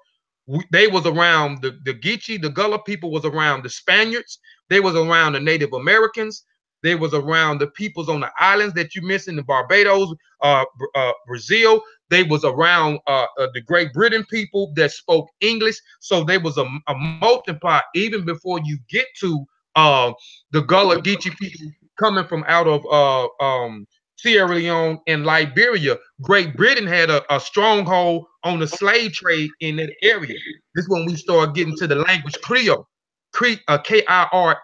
A: they was around the Geechee, the Gullah people was around the Spaniards, they was around the Native Americans, they was around the peoples on the islands that you mentioned, the Barbados, Brazil. They was around the Great Britain people that spoke English. So they was a multiply even before you get to the Gullah Geechee people coming from out of Sierra Leone and Liberia. Great Britain had a stronghold on the slave trade in that area. This is when we start getting to the language Creole, Kire,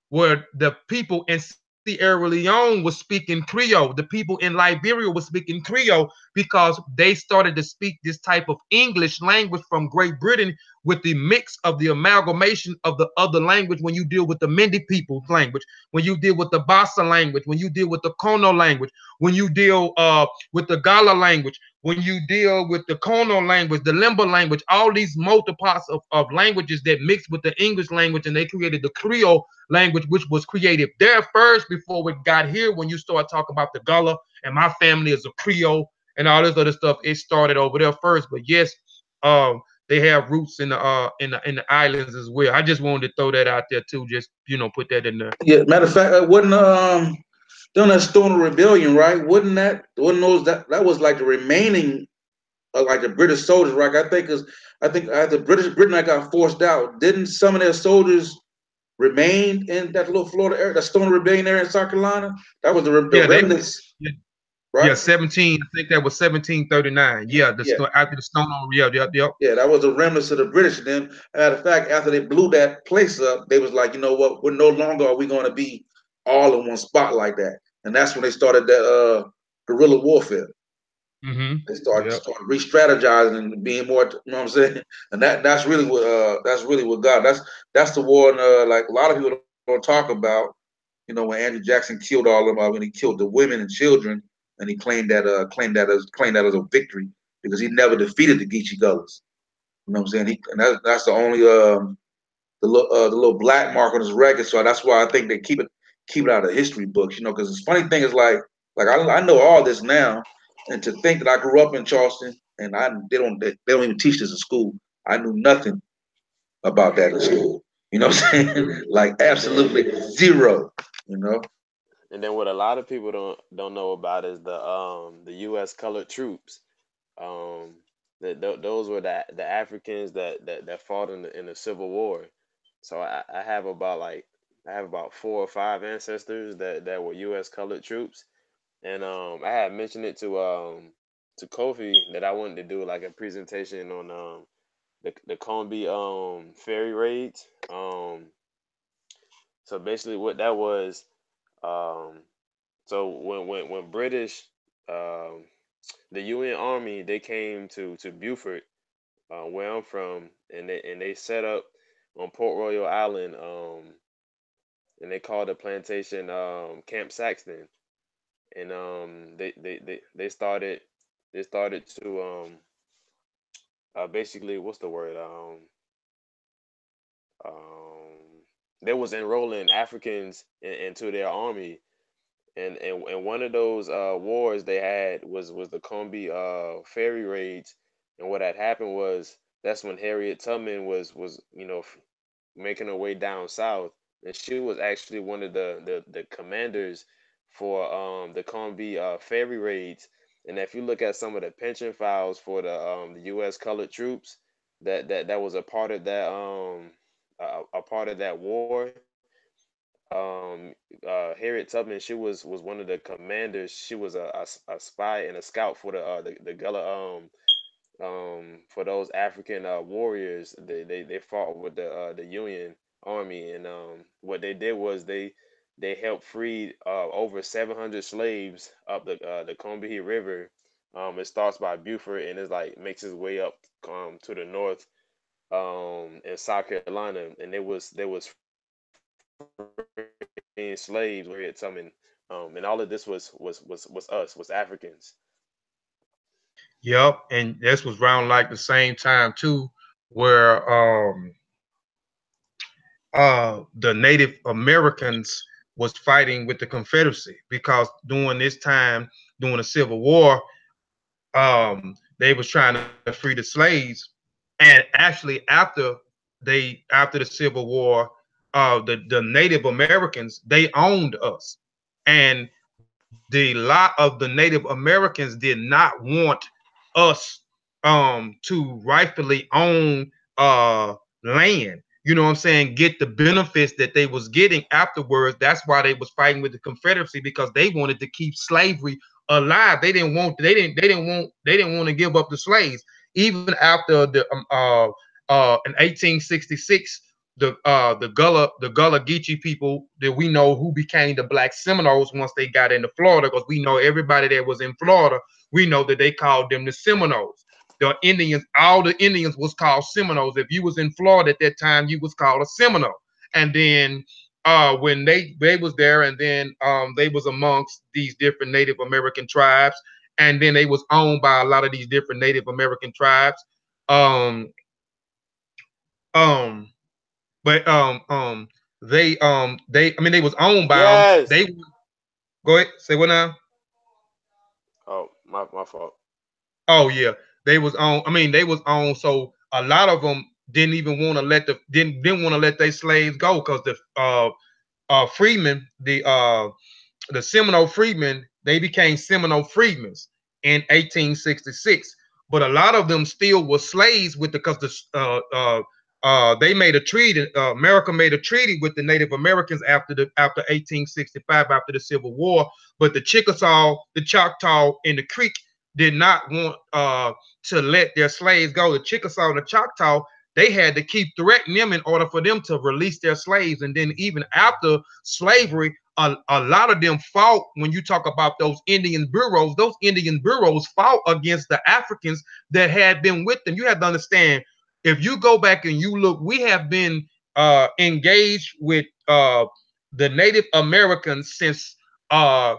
A: where the people in Sierra Leone was speaking Creole. The people in Liberia was speaking Creole because they started to speak this type of English language from Great Britain with the mix of the amalgamation of the other language. When you deal with the Mende people's language, when you deal with the Bassa language, when you deal with the Kono language, when you deal with the Gala language, when you deal with the Kono language, the Limba language, all these multiples of languages that mix with the English language, and they created the Creole language, which was created there first before we got here. When you start talking about the Gullah, and my family is a Creole and all this other stuff, it started over there first. But yes, they have roots in the islands as well. I just wanted to throw that out there too. Just put that in there.
D: Yeah, matter of fact, wasn't during that Stone Rebellion, right? Wasn't those that was like the remaining like the British soldiers, right? I think after Britain got forced out, didn't some of their soldiers remain in that little Florida area, that Stone Rebellion area in South Carolina? That was the
A: Yeah,
D: remnants,
A: yeah,
D: right?
A: 17. I think that was 1739. Yeah,
D: Yeah.
A: after the Stone. Yeah, yeah.
D: Yeah, that was the remnants of the British. And then, matter of fact, after they blew that place up, they was like, you know what? We're no longer are we going to be all in one spot like that. And that's when they started that guerrilla warfare.
A: Mm-hmm.
D: They started
A: Yep.
D: re-strategizing and being more, you know what I'm saying? And that's really what God. That's the war. Like a lot of people don't talk about. When Andrew Jackson killed all of them, when he killed the women and children, and he claimed that as a victory because he never defeated the Geechee Gullahs. You know what I'm saying? That's the only the little black mark on his record. So that's why I think they keep it out of history books. Because the funny thing is like I know all this now, and to think that I grew up in Charleston and they don't even teach this in school. I knew nothing about that in school. You know what I'm saying? Like absolutely zero. You know.
E: And then what a lot of people don't know about is the U.S. colored troops. Um, those were the Africans that fought in the Civil War. So I have about 4 or 5 ancestors that were U.S. colored troops, and I had mentioned it to Kofi that I wanted to do like a presentation on the Combi ferry raids. So basically what that was, um, so when British um, the UN Army, they came to Beaufort, where I'm from, and they set up on Port Royal Island, and they called the plantation Camp Saxton, and they started to basically, what's the word, they was enrolling Africans into their army, and one of those wars they had was the Combi ferry raids, and what had happened was that's when Harriet Tubman was making her way down south, and she was actually one of the commanders for the Combi ferry raids. And if you look at some of the pension files for the U.S. colored troops, that was a part of that a part of that war. Harriet Tubman, she was one of the commanders. She was a spy and a scout for the Gullah for those African warriors. They fought with the Union Army, and what they did was they helped free over 700 slaves up the Combahee River. It starts by Beaufort and it's like makes its way up to the north in South Carolina, and they was freeing freeing slaves, where it's and all of this was us, was Africans.
A: Yep, and this was around like the same time too, where the Native Americans was fighting with the Confederacy because during this time, during the Civil War, they was trying to free the slaves, and actually after the Civil War, the Native Americans they owned us, and the lot of the Native Americans did not want us to rightfully own land. You know what I'm saying? Get the benefits that they was getting afterwards. That's why they was fighting with the Confederacy because they wanted to keep slavery alive. They didn't want to give up the slaves. Even after the in 1866, the Gullah Geechee people that we know who became the Black Seminoles once they got into Florida, because we know everybody that was in Florida, we know that they called them the Seminoles. The Indians, all the Indians was called Seminoles. If you was in Florida at that time, you was called a Seminole. And then when they was there, and then they was amongst these different Native American tribes, and then they was owned by a lot of these different Native American tribes. Um, um, but they I mean they was owned by them.
E: Yes.
A: They go ahead, say what now?
E: Oh, my fault.
A: Oh yeah, they was on. I mean, they was on. So a lot of them didn't even want to let didn't want to let their slaves go because the freedmen, the Seminole freedmen, they became Seminole freedmen in 1866. But a lot of them still were slaves with because they made a treaty. America made a treaty with the Native Americans after 1865, after the Civil War. But the Chickasaw, the Choctaw, and the Creek did not want to let their slaves go. The Chickasaw and the Choctaw, they had to keep threatening them in order for them to release their slaves. And then even after slavery, a lot of them fought. When you talk about those Indian bureaus fought against the Africans that had been with them. You have to understand, if you go back and you look, we have been engaged with the Native Americans uh,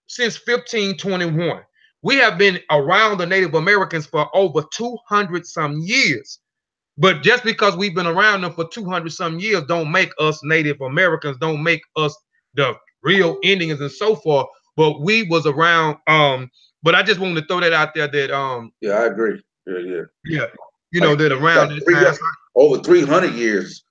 A: since 1521. We have been around the Native Americans for over 200 some years. But just because we've been around them for 200 some years don't make us Native Americans, don't make us the real Indians and so forth. But we was around. But I just wanted to throw that out there that
D: Yeah, I agree. Yeah.
A: yeah, you
D: Like
A: know that around that time.
D: over 300 years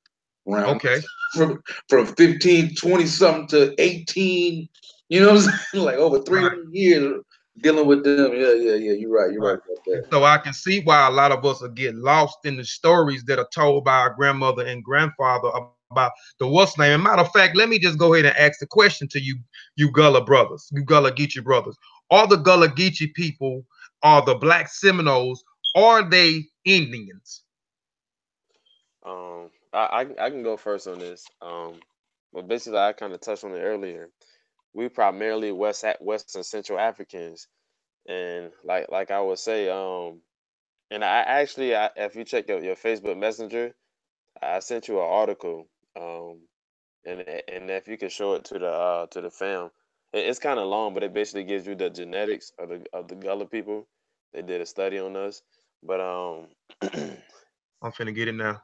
D: around
A: Okay.
D: from 1520 something to 18. You know what I'm saying? Like over 300
A: Right.
D: years dealing with them. Yeah. You're right. You're right
A: Right.
D: about
A: And
D: that.
A: so I can see why a lot of us will get lost in the stories that are told by our grandmother and grandfather about the what's name. And matter of fact, let me just go ahead and ask the question to you, you Gullah brothers, you Gullah Geechee brothers. Are the Gullah Geechee people, are the Black Seminoles, are they Indians?
E: I can go first on this. But basically, I kind of touched on it earlier. We primarily Western Central Africans, and like I would say, and I actually, if you check your Facebook Messenger, I sent you an article, and if you could show it to the fam, it's kind of long, but it basically gives you the genetics of the Gullah people. They did a study on us, but
A: I'm finna get it now.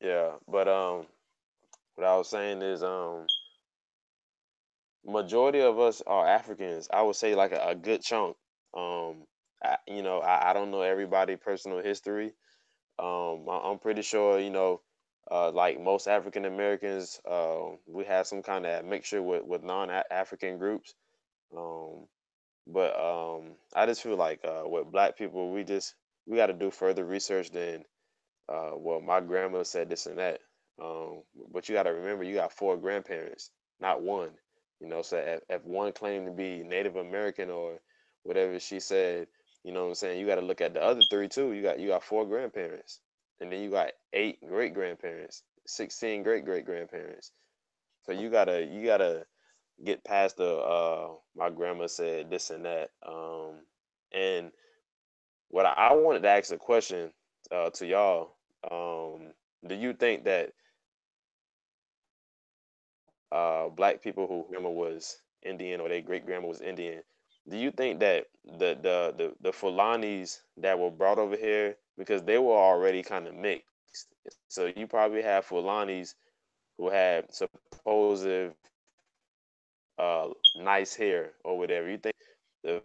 E: yeah, but what I was saying is majority of us are Africans. I would say like a good chunk. I don't know everybody personal history. I'm pretty sure, like most African Americans, we have some kind of mixture with non-African groups. Um, but I just feel like with Black people, we got to do further research than well, my grandma said this and that. But you got to remember, you got four grandparents, not one. So if one claimed to be Native American or whatever she said, you know what I'm saying, you got to look at the other three too. You got four grandparents, and then you got eight great grandparents, 16 great great grandparents. So you gotta get past the my grandma said this and that. And what I wanted to ask a question to y'all. Do you think that black people who grandma was Indian or their great grandma was Indian, do you think that the Fulanis that were brought over here, because they were already kind of mixed, so you probably have Fulanis who had supposed nice hair or whatever. You think the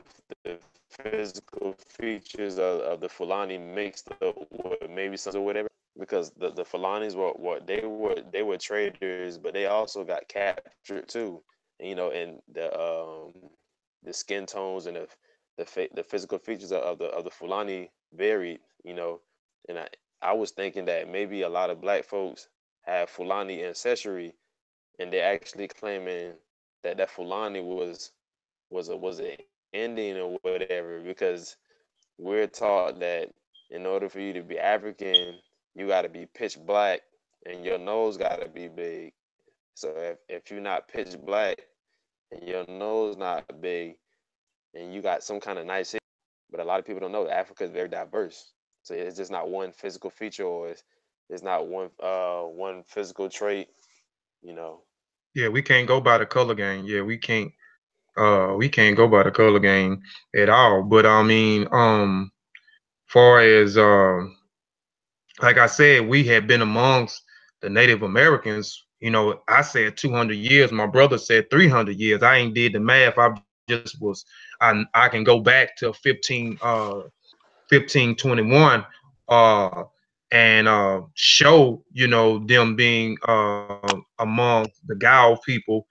E: physical features of the Fulani mixed up with maybe some or whatever? Because the Fulanis were what they were traders, but they also got captured too. And, and the skin tones and the physical features of the Fulani varied. And I was thinking that maybe a lot of black folks have Fulani ancestry, and they're actually claiming that Fulani was an Indian or whatever, because we're taught that in order for you to be African, you got to be pitch black and your nose got to be big. So if you're not pitch black and your nose not big and you got some kind of nice hair, but a lot of people don't know that Africa is very diverse. So it's just not one physical feature, or it's not one physical trait, you know.
A: Yeah, we can't go by the color game. Yeah, we can't go by the color game at all. But I mean, far as like I said, we had been amongst the Native Americans. I said 200 years. My brother said 300 years. I ain't did the math. I just was. I can go back to 1521 uh and show them being among the Gao people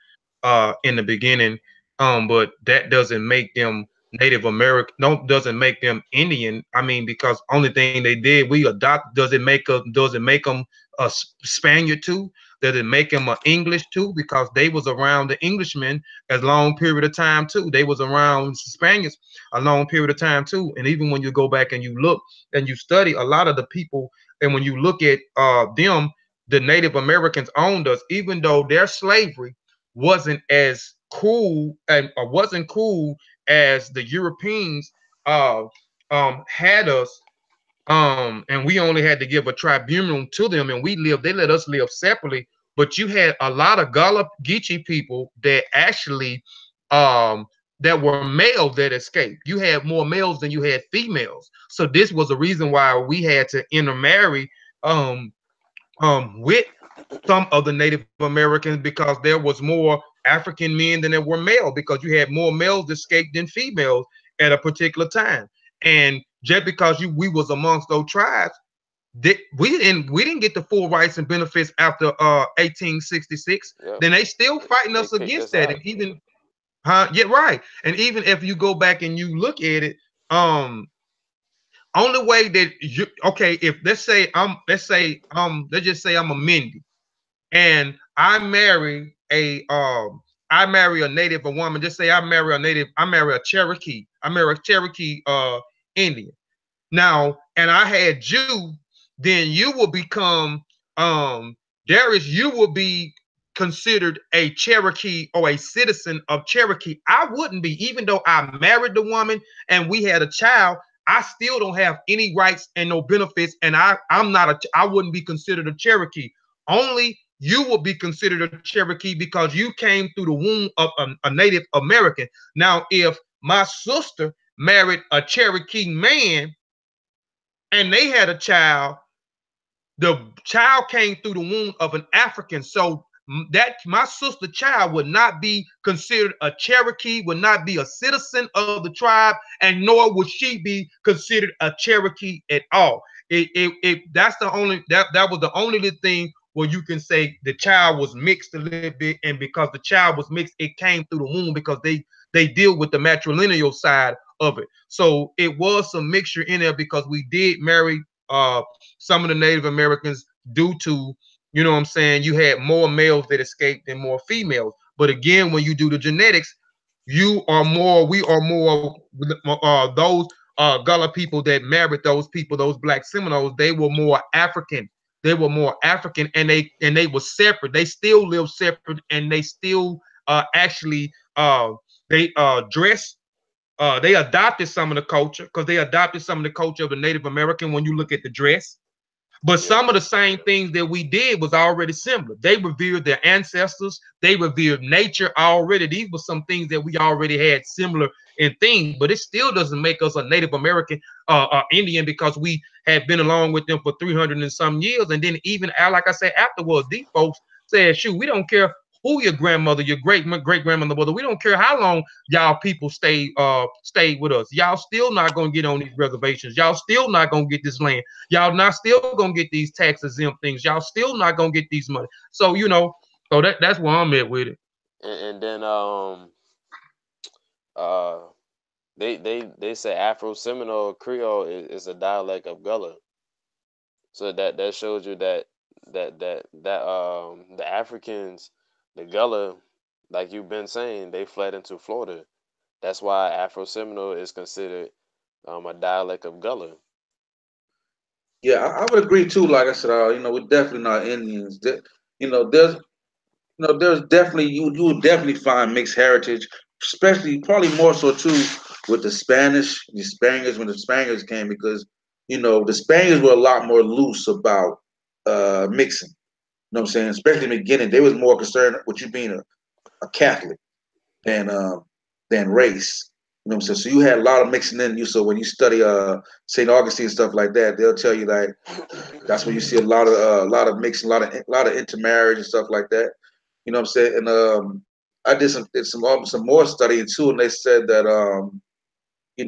A: in the beginning, but that doesn't make them Native American. No, doesn't make them Indian. I mean, because only thing they did, we adopt. Does it make them a Spaniard too? Does it make them a English too? Because they was around the Englishmen a long period of time too. They was around Spaniards a long period of time too. And even when you go back and you look and you study a lot of the people, and when you look at them, the Native Americans owned us, even though their slavery wasn't as cool and wasn't cool as the Europeans had us. And we only had to give a tribunal to them, and they let us live separately. But you had a lot of Gullah Geechee people that actually that were males that escaped. You had more males than you had females. So this was the reason why we had to intermarry um with some of the Native Americans, because there was more African men than there were male, because you had more males escaped than females at a particular time. And just because we was amongst those tribes, we didn't get the full rights and benefits after 1866.
E: Yep.
A: Then they still fighting
E: They
A: us
E: kicked
A: against
E: us
A: that.
E: out.
A: And even yeah, right. And even if you go back and you look at it, only way that you okay, if let's just say I'm a Mindy, and I marry a native, a woman. Just say I marry a Cherokee. I marry a Cherokee Indian. Now, and I had you, then you will become Darius, you will be considered a Cherokee or a citizen of Cherokee. I wouldn't be, even though I married the woman and we had a child. I still don't have any rights and no benefits, and I wouldn't be considered a Cherokee. Only you will be considered a Cherokee because you came through the womb of a Native American. Now, if my sister married a Cherokee man and they had a child, the child came through the womb of an African. So that my sister child would not be considered a Cherokee, would not be a citizen of the tribe, and nor would she be considered a Cherokee at all. That's the only that was the only thing where you can say the child was mixed a little bit, and because the child was mixed, it came through the womb because they deal with the matrilineal side of it. So it was some mixture in there because we did marry some of the Native Americans due to, what I'm saying, you had more males that escaped than more females. But again, when you do the genetics, we are more those Gullah people that married those people, those black Seminoles, they were more African. They were more African, and they were separate. They still live separate, and they still actually they dress. They adopted some of the culture because they adopted some of the culture of the Native American when you look at the dress. But
E: Yeah.
A: some of the same things that we did was already similar. They revered their ancestors. They revered nature already. These were some things that we already had similar in things, but it still doesn't make us a Native American Indian because we had been along with them for 300 and some years. And then even, like I said, afterwards, these folks said, shoot, we don't care who your grandmother, your great grandmother, mother. We don't care how long y'all people stayed with us. Y'all still not gonna get on these reservations. Y'all still not gonna get this land. Y'all not still gonna get these tax exempt things. Y'all still not gonna get these money. So so that's where I'm at with it.
E: And then uh they say Afro Seminole Creole is a dialect of Gullah. So that shows you that the Africans, the Gullah, like you've been saying, they fled into Florida. That's why Afro Seminole is considered a dialect of Gullah.
D: Yeah, I would agree too. Like I said, we're definitely not Indians. You know, there's there's definitely you will definitely find mixed heritage, especially probably more so too with the Spaniards when the Spaniards came because the Spaniards were a lot more loose about mixing. You know what I'm saying? Especially in the beginning, they was more concerned with you being a Catholic than race. You know what I'm saying? So you had a lot of mixing in you. So when you study St. Augustine and stuff like that, they'll tell you like that's when you see a lot of mixing, a lot of intermarriage and stuff like that. You know what I'm saying? And I did some more studying too, and they said that when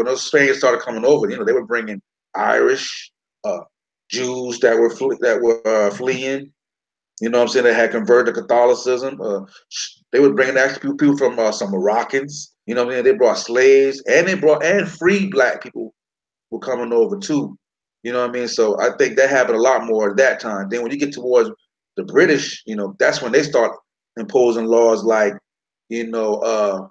D: those Spaniards started coming over, they were bringing Irish, uh, Jews that were fleeing. You know what I'm saying? They had converted to Catholicism. They were bringing actually people from some Moroccans. You know what I mean? They brought slaves and and free black people were coming over too. You know what I mean? So I think that happened a lot more at that time. Then when you get towards the British, that's when they start imposing laws like, you know, uh,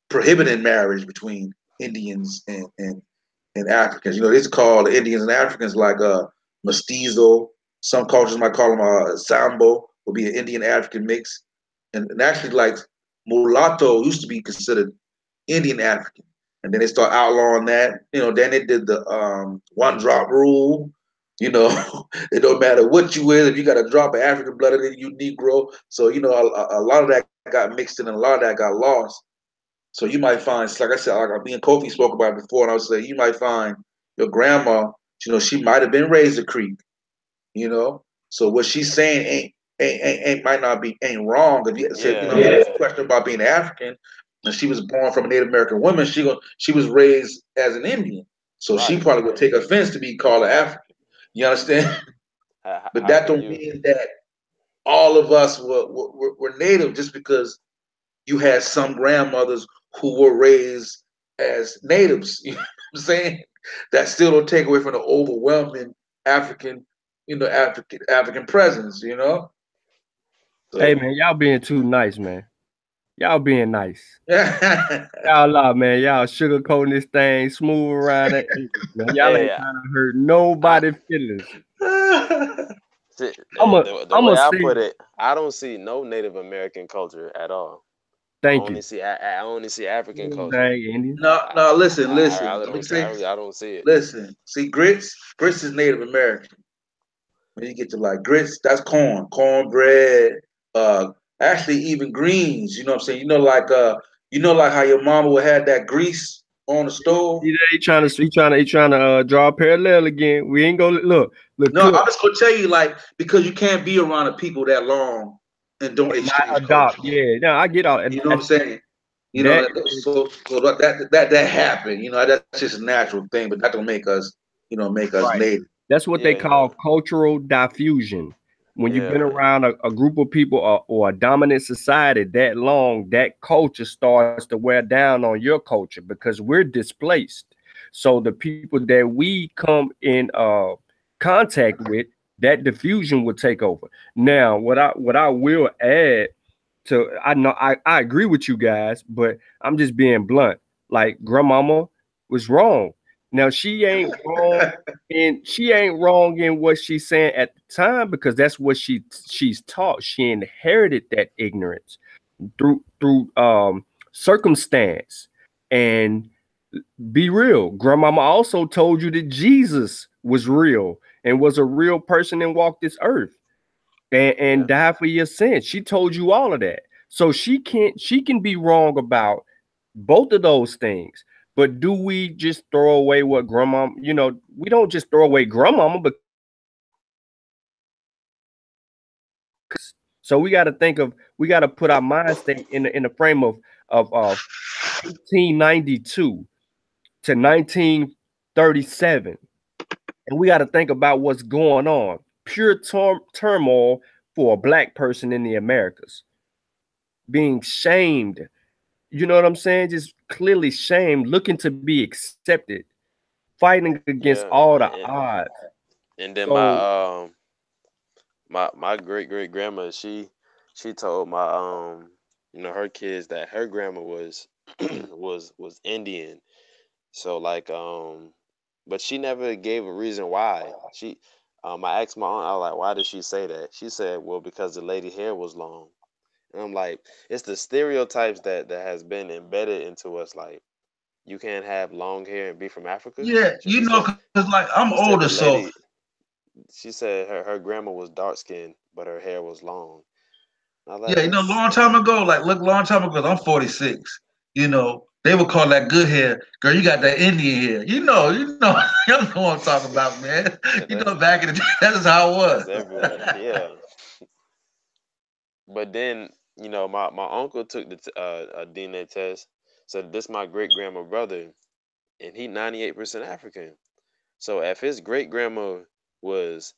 D: prohibiting marriage between Indians and Africans. It's called the Indians and Africans like mestizo. Some cultures might call them sambo, would be an Indian African mix. And actually, like mulatto used to be considered Indian African. And then they start outlawing that. Then they did the one drop rule. It don't matter what you is, if you got a drop of African blood in it, you Negro. So, a lot of that got mixed in and a lot of that got lost. So you might find, like I said, like me and Kofi spoke about it before, and I was saying, you might find your grandma, she might have been raised a Creek, you know. So what she's saying ain't might not be ain't wrong. If you said,
E: Yeah,
D: there's a question about being African, and she was born from a Native American woman, she was raised as an Indian, so she
E: right.
D: probably would take offense to be called an African. You understand? But
E: How
D: that
E: can
D: don't
E: you?
D: mean that all of us were Native just because you had some grandmothers who were raised as natives. You know what I'm saying? That still don't take away from the overwhelming African, African presence.
B: Hey
D: So
B: man, y'all being too nice, man. Y'all being nice.
D: yeah,
B: Y'all lot, man. Y'all sugarcoating this thing, smooth around the edges, man. Y'all ain't
E: Hey,
B: trying to hurt
E: I
B: nobody feelings.
E: see,
B: I'm a,
E: the
B: I'm
E: way
B: a
E: I
B: say,
E: put it, I don't see no Native American culture at all.
B: thank you.
E: I only see African culture.
B: Dang Indian.
D: no, no. Listen,
E: I
D: listen.
E: really
D: Let me
E: don't see.
D: say,
E: I don't see it.
D: listen. See, grits is Native American. When you get to like grits, that's cornbread. Uh, actually, even greens. You know what I'm saying? Like how your mama would have that grease on the stove.
B: He trying to draw a parallel again. We ain't gonna look,
D: No,
B: Cook,
D: I'm just gonna tell you, like, because you can't be around the people that long and don't
B: not
D: exchange
B: adopt.
D: cultures.
B: Yeah, no, I get all
D: You know what I'm saying?
B: that.
D: So that happened. That's just a natural thing, but that don't make us
B: Right.
D: native.
B: That's what they
E: Yeah, yeah,
B: call cultural diffusion. When you've been
E: yeah,
B: around a group of people or a dominant society that long, that culture starts to wear down on your culture because we're displaced. So the people that we come in contact with, that diffusion will take over. Now, what I will add to, I know I agree with you guys, but I'm just being blunt. Like grandmama was wrong. Now she ain't wrong in what she's saying at the time because that's what she's taught. She inherited that ignorance through circumstance. And be real, grandmama also told you that Jesus was real and was a real person and walked this earth and
E: Yeah.
B: died for your sins. She told you all of that. So she can be wrong about both of those things. But do we just throw away what grandma, we don't just throw away grandmama because so we got to put our mind state in the frame of 1892 to 1937, and we got to think about what's going on. Pure turmoil for a black person in the Americas, being shamed. You know what I'm saying? Just clearly shamed, looking to be accepted, fighting against
E: Yeah.
B: all the
E: And,
B: odds.
E: and then
B: So
E: my great grandma, she told my her kids that her grandma was was Indian. So like but she never gave a reason why. I asked my aunt, I was like, why did she say that? She said, well, because the lady hair was long. And I'm like, it's the stereotypes that has been embedded into us. Like, you can't have long hair and be from Africa.
D: Yeah,
E: So she said,
D: cause like I'm
E: she
D: older,
E: said the
D: so
E: lady, she said her grandma was dark skinned, but her hair was long. I was like,
D: yeah, long
E: that's
D: time ago, like look, long time ago, I'm 46. They would call that good hair. Girl, you got that Indian hair. You know what I'm talking about, man.
E: yeah,
D: Back in the day, that is how it
E: that's
D: was.
E: everywhere. Yeah. But then, my uncle took the a DNA test. So this my great grandma brother, and he 98% African. So if his great grandma was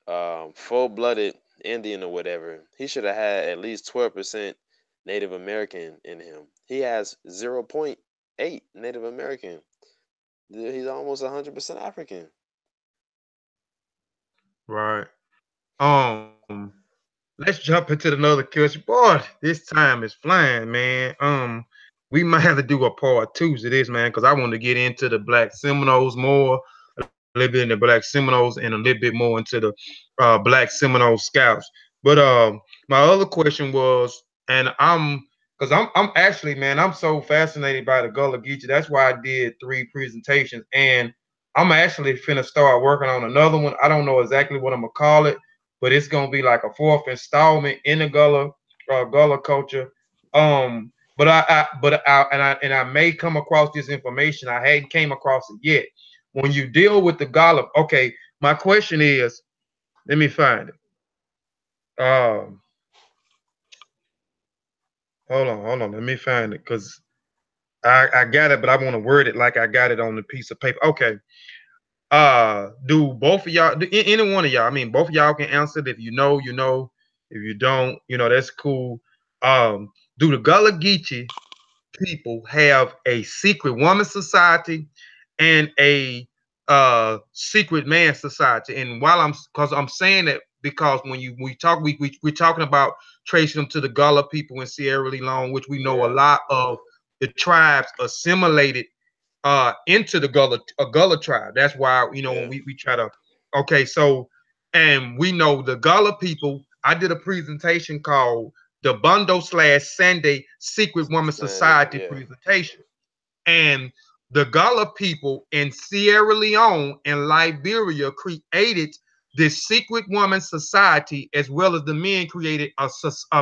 E: full blooded Indian or whatever, he should have had at least 12% Native American in him. He has 0.8 Native American. He's almost 100% African.
A: Right. Um, let's jump into another question. Boy, this time is flying, man. We might have to do a part two to this, man, because I want to get into the Black Seminoles more, a little bit into Black Seminoles, and a little bit more into the Black Seminole Scouts. But my other question was, and because I'm actually, man, I'm so fascinated by the Gullah Geechee. That's why I did 3 presentations, and I'm actually finna start working on another one. I don't know exactly what I'm gonna call it, but it's gonna be like a fourth installment in the Gullah culture. But I may come across this information. I hadn't came across it yet. When you deal with the Gullah, okay, my question is, let me find it. Um, hold on, let me find it because I got it, but I want to word it like I got it on the piece of paper. Okay. Do both of y'all, any one of y'all, I mean, both of y'all can answer it. If you know, you know. If you don't, that's cool. Do the Gullah Geechee people have a secret woman society and a secret man society? And while because I'm saying that because when we talk, we're talking about tracing them to the Gullah people in Sierra Leone, which we know a
E: Yeah.
A: lot of the tribes assimilated into the Gullah tribe. That's why when
E: Yeah.
A: we try to, okay, so, and we know the Gullah people. I did a presentation called the Bundo/Sunday Secret Woman
E: Sandy.
A: Society
E: Yeah.
A: presentation, and the Gullah people in Sierra Leone and Liberia created this secret woman society, as well as the men created a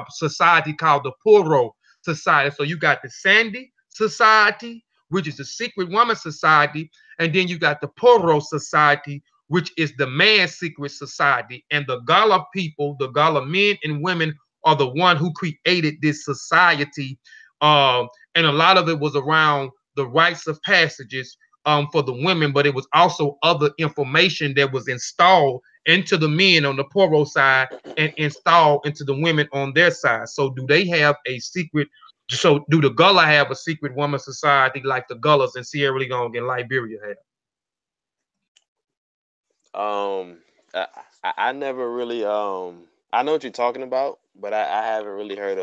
A: society called the Puro Society. So you got the Sandy Society, which is the secret woman society, and then you got the Puro Society, which is the man secret society. And the Gullah people, the Gullah men and women, are the one who created this society. And a lot of it was around the rites of passages for the women, but it was also other information that was installed into the men on the Poro side and installed into the women on their side. So do they have a secret? So do the Gullah have a secret woman society like the Gullahs in Sierra Leone and Liberia have?
E: Um, I never really I know what you're talking about, but I haven't really heard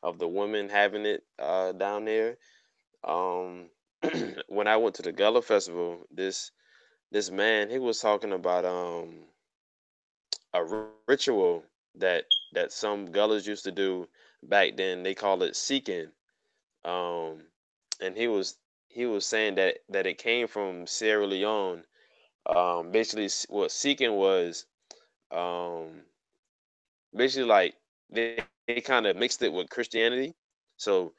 E: of the women having it down there. Um, when I went to the Gullah Festival, this man, he was talking about a ritual that some Gullahs used to do back then. They call it seeking. Um, and he was saying that it came from Sierra Leone. Basically, what seeking was um, basically like they kind of mixed it with Christianity. So,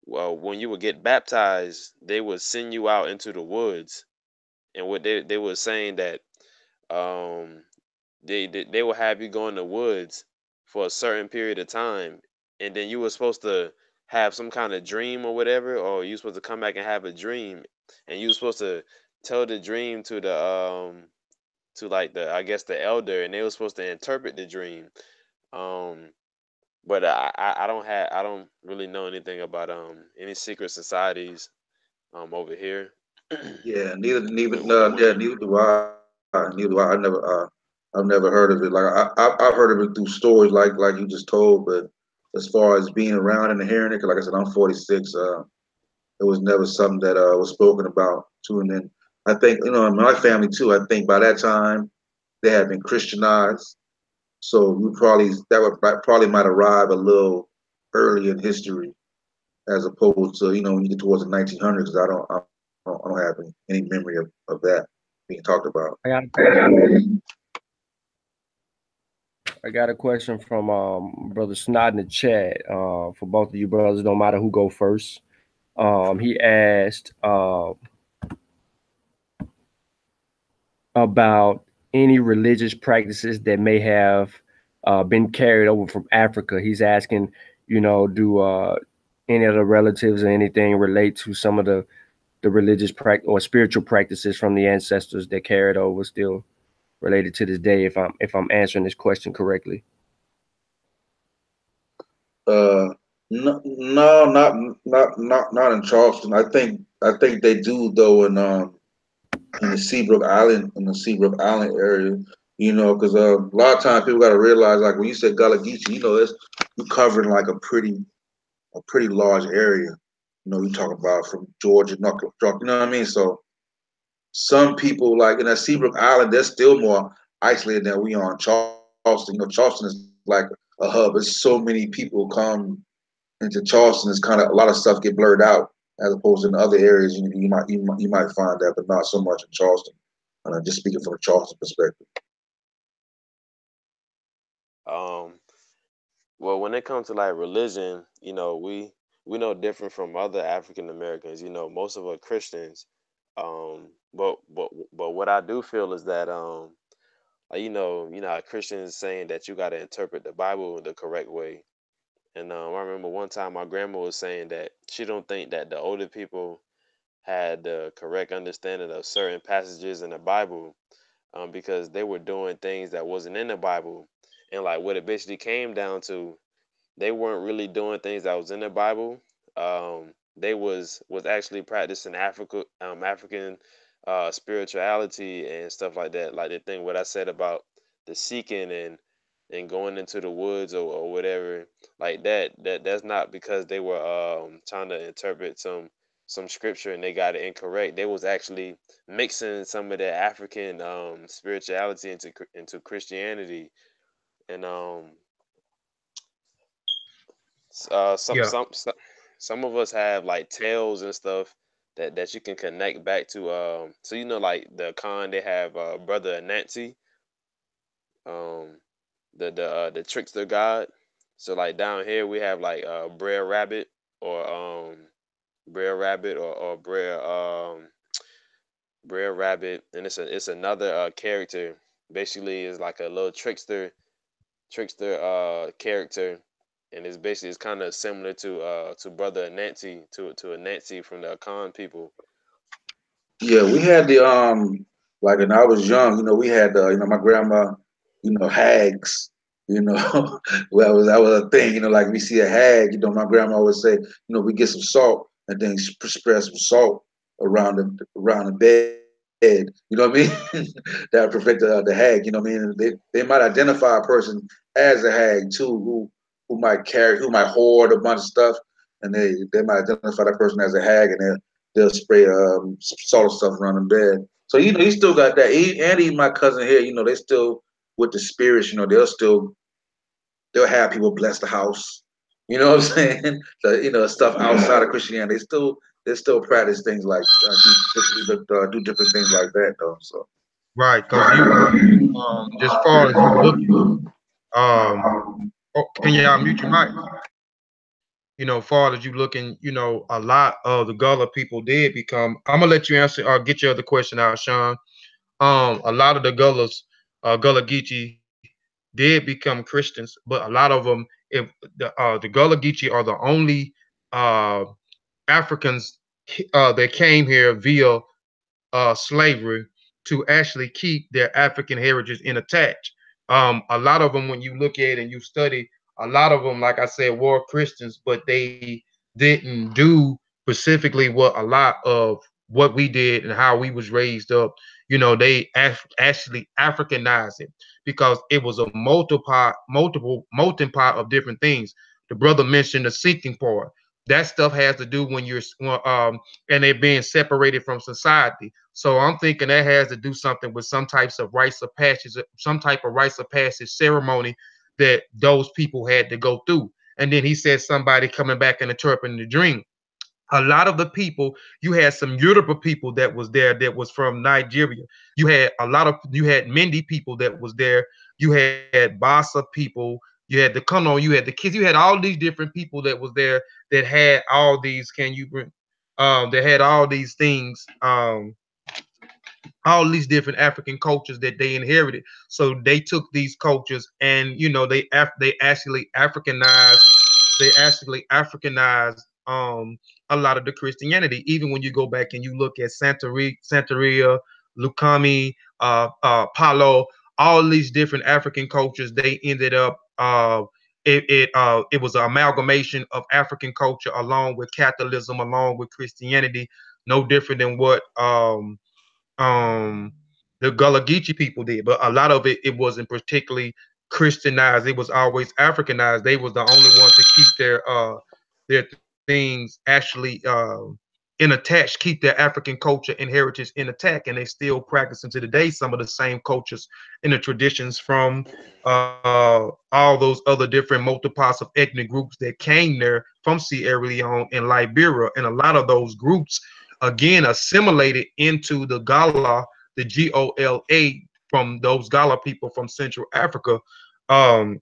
E: well, when you would get baptized, they would send you out into the woods, and what they were saying that um, they will have you go in the woods for a certain period of time, and then you were supposed to have some kind of dream or whatever, or you supposed to come back and have a dream, and you were supposed to tell the dream to like the I guess the elder, and they were supposed to interpret the dream. Um, but I don't really know anything about any secret societies over here.
D: Yeah, neither
E: When
D: yeah, neither do I. Neither do I. I've never heard of it. Like I've heard of it through stories like you just told, but as far as being around and hearing it, 'cause like I said, I'm 46. It was never something that was spoken about too. And then I think in my family too. I think by that time they had been Christianized, so we probably that would probably might arrive a little early in history as opposed to when you get towards the 1900s. 'Cause I don't have any memory of that being talked about.
B: I got I got a question from brother Snod in the chat. For both of you brothers, no matter who go first. He asked about any religious practices that may have been carried over from Africa. He's asking, do any of the relatives or anything relate to some of the religious practice or spiritual practices from the ancestors that carried over still related to this day? If I'm answering this question correctly.
D: No, no, not in Charleston. I think they do though in the Seabrook Island area. Because a lot of times people got to realize, like when you say Gullah Geechee, it's you covering like a pretty large area. You talk about from Georgia, North, you know what I mean? So some people like in that Seabrook Island, they're still more isolated than we are in Charleston. Charleston is like a hub. There's so many people come into Charleston. It's kind of a lot of stuff get blurred out as opposed to in other areas. You might find that, but not so much in Charleston. Just speaking from a Charleston perspective.
E: um, well, when it comes to like religion, we know different from other African Americans. Most of us Christians. But what I do feel is that how Christians saying that you got to interpret the Bible the correct way. And I remember one time my grandma was saying that she don't think that the older people had the correct understanding of certain passages in the Bible, because they were doing things that wasn't in the Bible. And like what it basically came down to, they weren't really doing things that was in the Bible. They was actually practicing African spirituality and stuff like that. Like the thing what I said about the seeking and going into the woods or whatever like that. That's not because they were trying to interpret some scripture and they got it incorrect. They was actually mixing some of their African spirituality into Christianity. And S- Uh, some
A: Yeah,
E: some some some of us have like tales and stuff that you can connect back to. So like the con they have brother Nancy, um, the trickster god. So like down here we have like Brer Rabbit or Brer Rabbit or Brer Rabbit, and it's another character. Basically, is like a little trickster character, and it's kind of similar to brother Nancy to a Nancy from the Akan people.
D: Yeah, we had the like when I was young, we had my grandma, hags, well that was a thing, like we see a hag, my grandma would say, we get some salt and then spread some salt around the bed, you know what I mean? That would prevent the hag, you know what I mean? They might identify a person as a hag too, who might hoard a bunch of stuff, and they might identify that person as a hag, and they'll spray some salt stuff around the bed. So he still got that. And even my cousin here, they still with the spirits. They'll have people bless the house. You know what I'm saying? So stuff outside of Christianity. They still practice things like do different things like that though. So
A: right? Because just far as you looking, um, oh, can y'all mute your mic? Far as you looking, a lot of the Gullah people did become. I'm gonna let you answer or get your other question out, Sean. A lot of the Gullah Geechee did become Christians, but a lot of them, if the Gullah Geechee are the only uh Africans that came here via slavery to actually keep their African heritage intact. A lot of them, when you look at it and you study, a lot of them, like I said, were Christians, but they didn't do specifically what a lot of what we did and how we was raised up. They actually Africanized it because it was a multiple molten pot of different things. The brother mentioned the seeking part. That stuff has to do when you're and they're being separated from society. So I'm thinking that has to do something with some types of rites of passage, some type of rites of passage ceremony that those people had to go through. And then he said somebody coming back and interpreting the dream. A lot of the people, you had some Yoruba people that was there that was from Nigeria. You had Mindi people that was there. You had Bassa people. You had the Kano. You had the kids. You had all these different people that was there that had all these. Can you bring? That had all these things. All these different African cultures that they inherited. So they took these cultures and they actually Africanized a lot of the Christianity. Even when you go back and you look at Santeria, Lukami, Palo, all these different African cultures, they ended up it was an amalgamation of African culture along with Catholicism, along with Christianity, no different than what um the Gullah Geechee people did, but a lot of it wasn't particularly Christianized. It was always Africanized. They was the only ones to keep their things actually in attached, keep their African culture and heritage in attack, and they still practicing to today some of the same cultures and the traditions from all those other different multipots of ethnic groups that came there from Sierra Leone and Liberia, and a lot of those groups again assimilated into the Gala, the GOLA, from those Gala people from Central Africa. Um,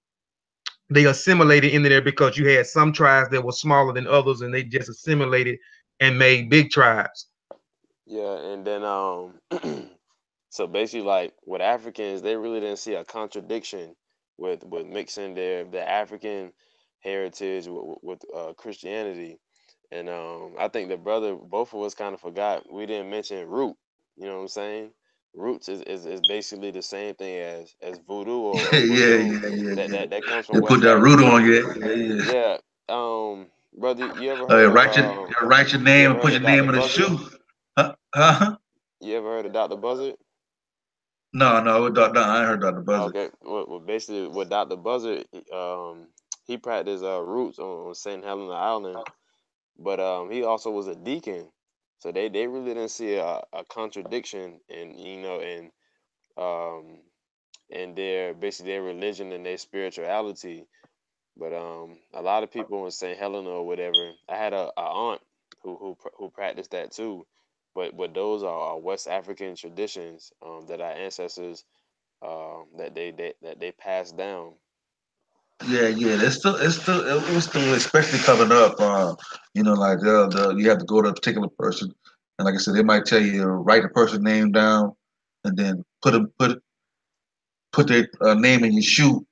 A: they assimilated into there because you had some tribes that were smaller than others, and they just assimilated and made big tribes.
E: Yeah, and then so basically, like with Africans, they really didn't see a contradiction with mixing their African heritage with Christianity. And I think the brother, both of us kind of forgot we didn't mention root. You know what I'm saying? Roots is basically the same thing as voodoo or
D: Yeah,
E: voodoo.
D: yeah, yeah,
E: That
D: yeah.
E: that that comes from
D: They put
E: West
D: that root
E: Africa.
D: on you. Yeah, yeah.
E: Yeah. Brother, you ever heard of
D: Write your
E: you
D: name
E: ever
D: and put
E: heard
D: your
E: of
D: name
E: Dr.
D: in the
E: Buzzard?
D: shoe. Huh? Huh?
E: You ever heard of Dr. Buzzard?
D: No, no, I ain't heard Dr. Buzzard.
E: Okay, well, basically, with Dr. Buzzard, he practiced roots on St. Helena Island, but he also was a deacon, so they really didn't see a contradiction in um in their basically their religion and their spirituality. But a lot of people in St. Helena or whatever, I had a aunt who practiced that too, but those are West African traditions that our ancestors that they passed down.
D: Yeah, yeah. It was still, especially coming up. Like you have to go to a particular person, and like I said, they might tell you write the person's name down, and then put their name in your shoe,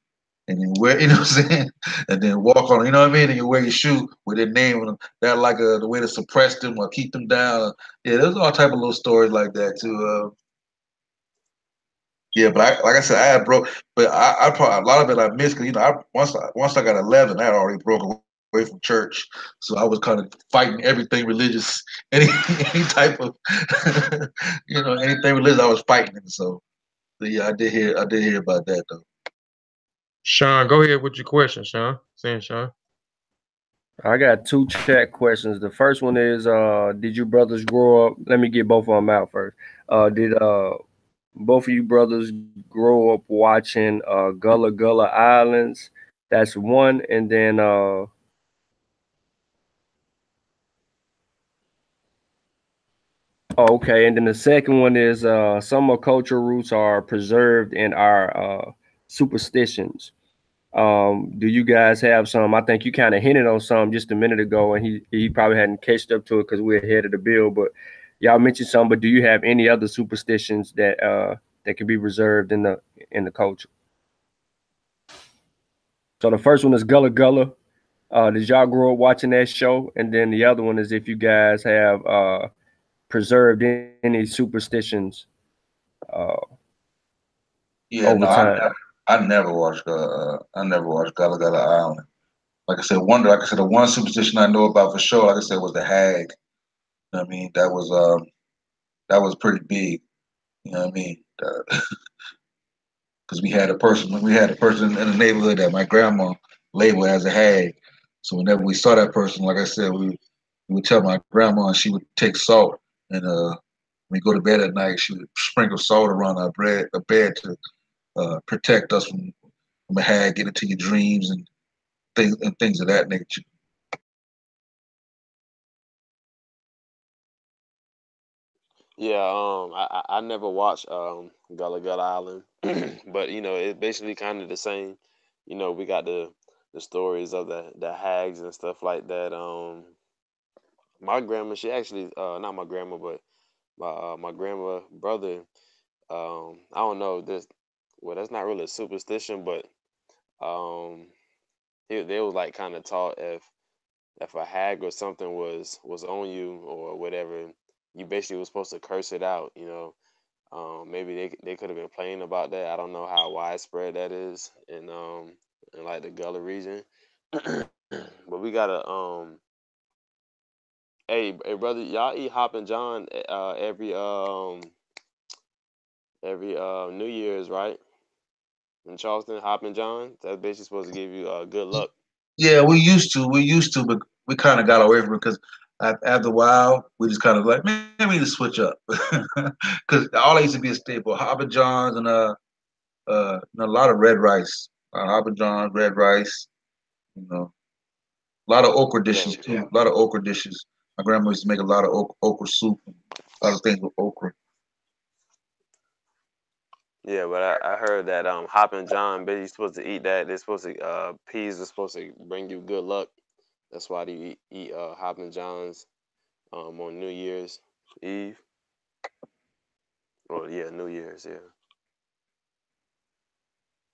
D: and then wear, you know what I'm saying, and then walk on, you know what I mean, and you wear your shoe with their name on them. That like the way to suppress them or keep them down. Yeah, there's all type of little stories like that too. Yeah, but like I said, I had broke, but I probably a lot of it I missed because once I got 11, I had already broke away from church, so I was kind of fighting everything religious, any any type of anything religious I was fighting, and so yeah, I did hear about that though.
A: Sean, go ahead with your question, Sean. Saying Sean.
B: I got two chat questions. The first one is, did you brothers grow up? Let me get both of them out first. Did both of you brothers grow up watching Gullah Gullah Islands? That's one. And then Oh, okay. And then the second one is some of cultural roots are preserved in our superstitions. Do you guys have some? I think you kind of hinted on some just a minute ago, and he probably hadn't catched up to it because we're ahead of the bill. But y'all mentioned some. But do you have any other superstitions that can be reserved in the culture? So the first one is Gullah Gullah. Did y'all grow up watching that show? And then the other one is if you guys have preserved any superstitions uh,
D: Yeah,
B: over
D: no,
B: time.
D: I never watched Gullah Gullah Island. Like I said, the one superstition I know about for sure, like I said, was the hag. You know what I mean? That was pretty big. You know what I mean? Because we had a person in the neighborhood that my grandma labeled as a hag. So whenever we saw that person, like I said, we would tell my grandma, and she would take salt, and when we go to bed at night, she would sprinkle salt around our bed to protect us from a hag getting into your dreams and things of that nature.
E: Yeah, I never watched Gullah Gullah Island, but you know it basically kind of the same. You know, we got the stories of the hags and stuff like that. My grandma, she actually not my grandma, but my grandma brother. I don't know this. Well, that's not really a superstition, but um, they was like kind of taught if a hag or something was on you or whatever, you basically was supposed to curse it out. You know, maybe they could have been playing about that. I don't know how widespread that is in like the Gullah region, but we gotta hey brother, y'all eat Hop and John every New Year's, right? In Charleston, Hop and John, that's basically supposed to give you good luck.
D: Yeah, we used to, but we kind of got away from it because after a while, we just kind of like, man, we need to switch up because all that used to be a staple. Hopper Johns and a lot of red rice, Hopper Johns, red rice, you know, a lot of okra
E: Yeah,
D: dishes too. A lot of okra dishes. My grandma used to make a lot of okra soup, and a lot of things with okra.
E: yeah, but I heard that Hop and John basically supposed to eat that. They're supposed to peas are supposed to bring you good luck. That's why they eat Hop and Johns on New Year's Eve. Well, yeah, New Year's, yeah.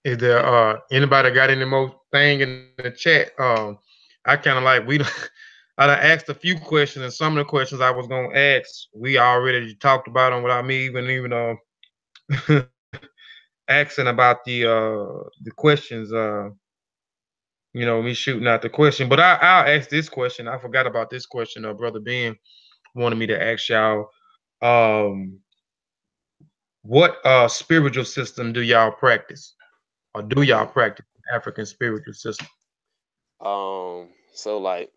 A: Is there anybody got any more thing in the chat? I kind of like I done asked a few questions, and some of the questions I was gonna ask we already talked about them without me even asking about the questions. Me shooting out the question, but I'll ask this question. I forgot about this question. Brother Ben wanted me to ask y'all. Um, what spiritual system do y'all practice, or do y'all practice African spiritual system?
E: So like,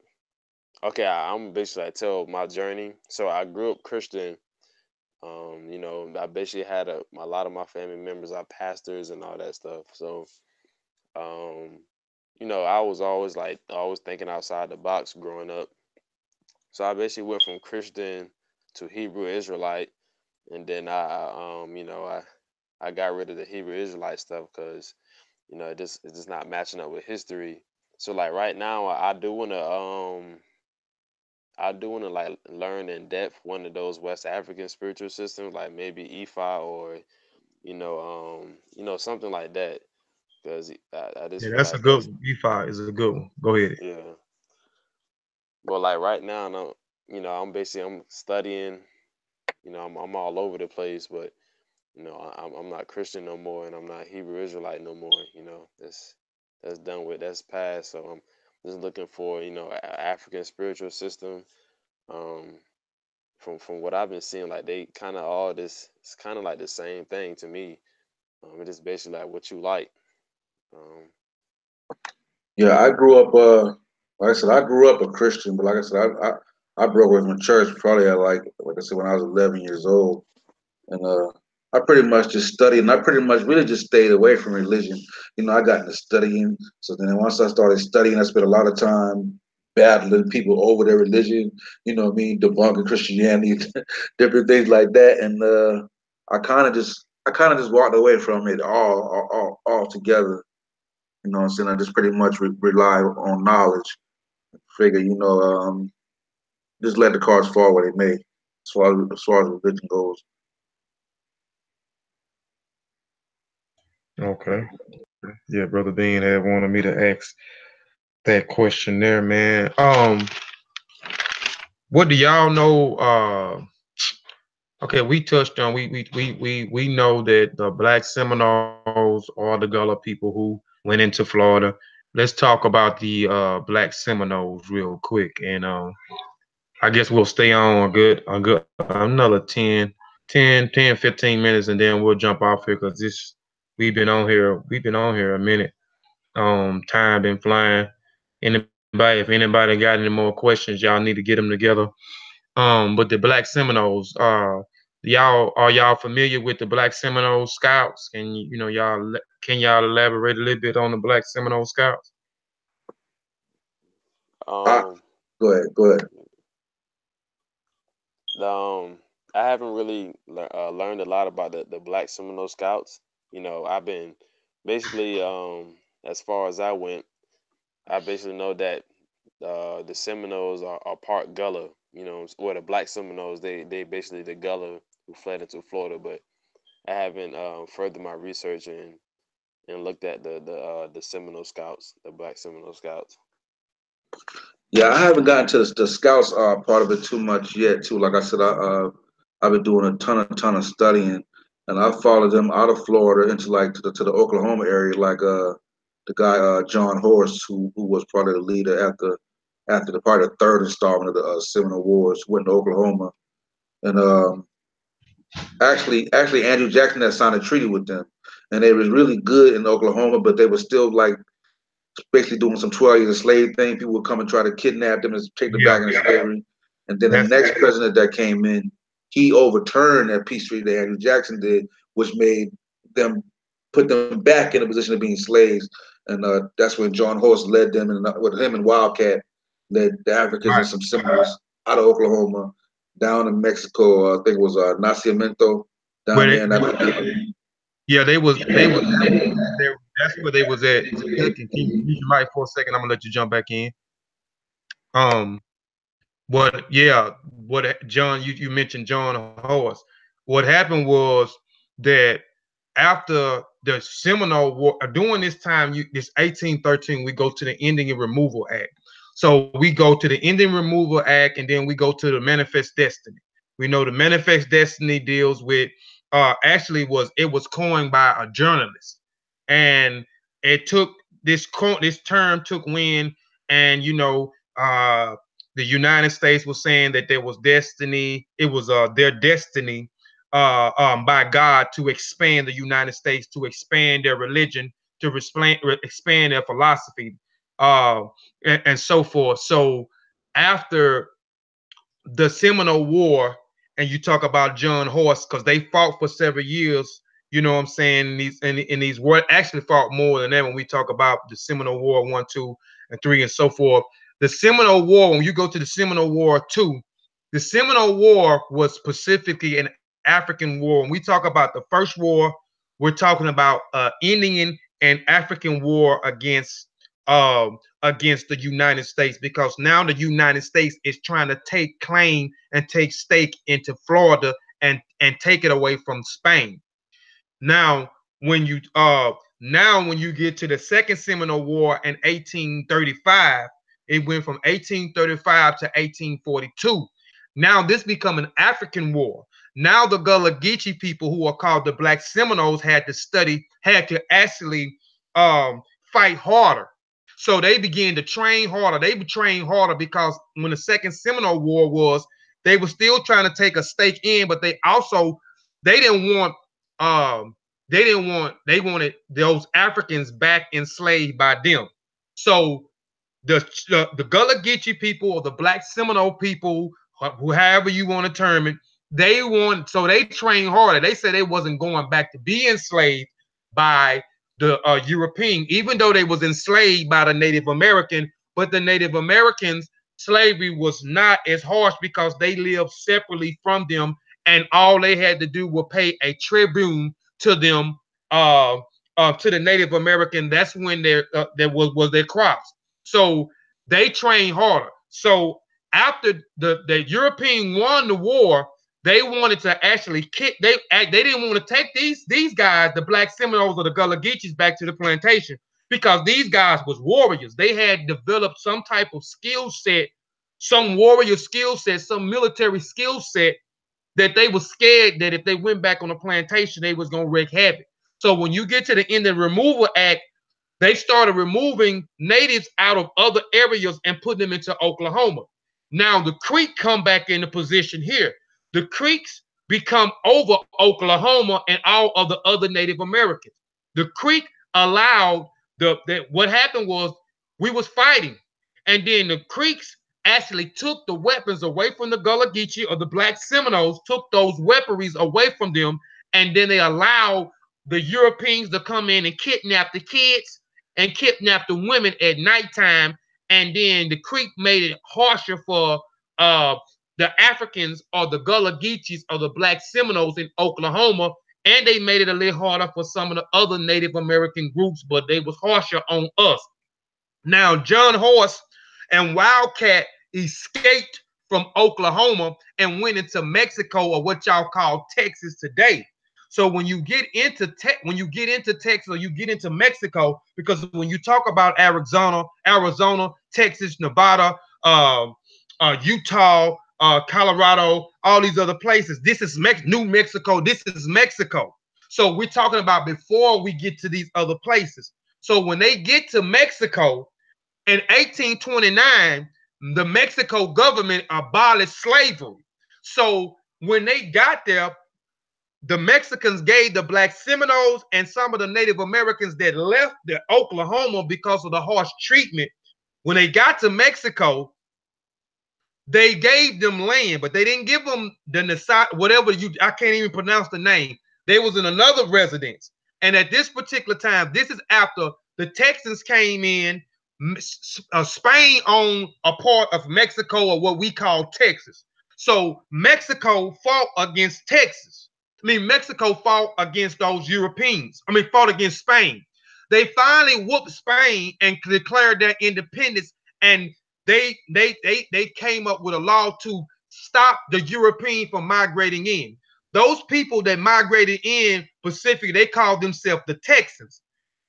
E: okay, I'm basically I tell my journey. So I grew up Christian. You know, I basically had a lot of my family members are pastors and all that stuff. So, um, you know, I was always like always thinking outside the box growing up. So I basically went from Christian to Hebrew Israelite, and then you know, I got rid of the Hebrew Israelite stuff because you know it's just not matching up with history. So like right now, I do wanna like learn in depth one of those West African spiritual systems, like maybe Ifa or you know something like that, because I just
A: Yeah,
E: feel
A: that's a
E: like
A: good
E: that's
A: one. E5 is a good one. Go ahead.
E: yeah. But like right now, no, you know, I'm studying. You know, I'm all over the place, but you know, I'm not Christian no more, and I'm not Hebrew Israelite no more. You know, that's done with. That's past. So I'm just looking for African spiritual system. Um, from what I've been seeing, like they kind of all this. It's kind of like the same thing to me. It is basically like what you like. Um,
D: Yeah, I grew up. Like I said, I grew up a Christian, but like I said, I broke away from church probably at like I said when I was 11 years old, and I pretty much just studied, and I pretty much really just stayed away from religion. You know, I got into studying, so then once I started studying, I spent a lot of time battling people over their religion, you know what I mean, debunking Christianity, different things like that. And I kind of just walked away from it all together. You know what I'm saying? I just pretty much rely on knowledge. Figure, just let the cards fall where they may, as far as religion goes.
A: Okay. Yeah, Brother Bean had wanted me to ask that question there, man. What do y'all know? Okay, we touched on we know that the Black Seminoles are the Gullah people who went into Florida. Let's talk about the Black Seminoles real quick, and I guess we'll stay on a good another 10, 15 minutes, and then we'll jump off here because this we've been on here a minute. Time been flying. If anybody got any more questions, y'all need to get them together. But the Black Seminoles, y'all familiar with the Black Seminole Scouts? And can y'all elaborate a little bit on the Black Seminole Scouts?
D: Ah,
E: Um,
D: go ahead.
E: I haven't really learned a lot about the Black Seminole Scouts. I've been basically, as far as I went, I basically know that the Seminoles are part Gullah. Or the Black Seminoles, they basically the Gullah who fled into Florida. But I haven't furthered my research and looked at the Seminole Scouts, the Black Seminole Scouts.
D: Yeah, I haven't gotten to the scouts part of it too much yet. Too, like I said, I've been doing a ton of studying, and I followed them out of Florida into like to the Oklahoma area, like the guy John Horst, who was part of the leader after the part of the third installment of the Seminole Wars, went to Oklahoma, and actually Andrew Jackson had signed a treaty with them, and they was really good in Oklahoma, but they were still like basically doing some 12 years a slave thing. People would come and try to kidnap them and take them back
A: Yeah,
D: into slavery. And then the
A: that's
D: next president that came in, he overturned that peace treaty that Andrew Jackson did, which made them put them back in a position of being slaves. And that's when John Horst led them, and with him and Wildcat led the Africans and
A: right.
D: some Seminoles out of Oklahoma down in Mexico. I think it was Nacimiento down
A: But
D: there. And
A: yeah, that's where they was at. Can you use your mic for a second? I'm gonna let you jump back in. Um, But yeah, what John, you mentioned John Horst. What happened was that after the Seminole War, during this time, this 1813, we go to the Indian Removal Act. So we go to the Indian Removal Act, and then we go to the Manifest Destiny. We know the Manifest Destiny deals with it was coined by a journalist, and it took this term took wind, and the United States was saying that there was destiny. It was their destiny by God to expand the United States, to expand their religion, to expand their philosophy, uh, and so forth. So after the Seminole War, and you talk about John Horst, because they fought for several years. You know what I'm saying? In these wars actually fought more than that when we talk about the Seminole War 1, 2, and 3, and so forth. The Seminole War, when you go to the Seminole War 2, the Seminole War was specifically an African war. When we talk about the first war, we're talking about Indian and African war against the United States, because now the United States is trying to take claim and take stake into Florida and take it away from Spain. Now, when you get to the Second Seminole War in 1835, it went from 1835 to 1842. Now this become an African war. Now the Gullah Geechee people, who are called the Black Seminoles, had to actually fight harder. So they began to train harder. They trained harder because when the Second Seminole War was, they were still trying to take a stake in, but they didn't want they wanted those Africans back enslaved by them. So the Gullah Geechee people, or the Black Seminole people, however you want to term it, so they trained harder. They said they wasn't going back to be enslaved by the European, even though they was enslaved by the Native American, but the Native Americans, slavery was not as harsh because they lived separately from them, and all they had to do was pay a tribute to them, to the Native American. That's when there was their crops. So they trained harder. So after the European won the war, they wanted to actually kick. They didn't want to take these guys, the Black Seminoles or the Gullah Geechees, back to the plantation because these guys was warriors. They had developed some type of skill set, some warrior skill set, some military skill set that they were scared that if they went back on the plantation, they was gonna wreak havoc. So when you get to the Indian Removal Act, they started removing natives out of other areas and putting them into Oklahoma. Now the Creek come back into position here. The Creeks become over Oklahoma and all of the other Native Americans. The Creek allowed what happened was we was fighting, and then the Creeks actually took the weapons away from the Gullah Geechee or the Black Seminoles, took those weaponries away from them, and then they allowed the Europeans to come in and kidnap the kids and kidnap the women at nighttime. And then the Creek made it harsher for the Africans or the Gullah Geechees or the Black Seminoles in Oklahoma, and they made it a little harder for some of the other Native American groups, but they was harsher on us. Now, John Horse and Wildcat escaped from Oklahoma and went into Mexico, or what y'all call Texas today. So when you get into Texas or you get into Mexico, because when you talk about Arizona, Texas, Nevada, Utah, Colorado, all these other places, this is New Mexico. This is Mexico. So we're talking about before we get to these other places. So when they get to Mexico in 1829, the Mexico government abolished slavery. So when they got there, the Mexicans gave the Black Seminoles and some of the Native Americans that left the Oklahoma because of the harsh treatment. When they got to Mexico, they gave them land, but they didn't give them I can't even pronounce the name. They was in another residence. And at this particular time, this is after the Texans came in. Spain owned a part of Mexico, or what we call Texas. So Mexico fought against Texas. Mexico fought against those Europeans. Fought against Spain. They finally whooped Spain and declared their independence, and they came up with a law to stop the European from migrating in. Those people that migrated in Pacific, they called themselves the Texans.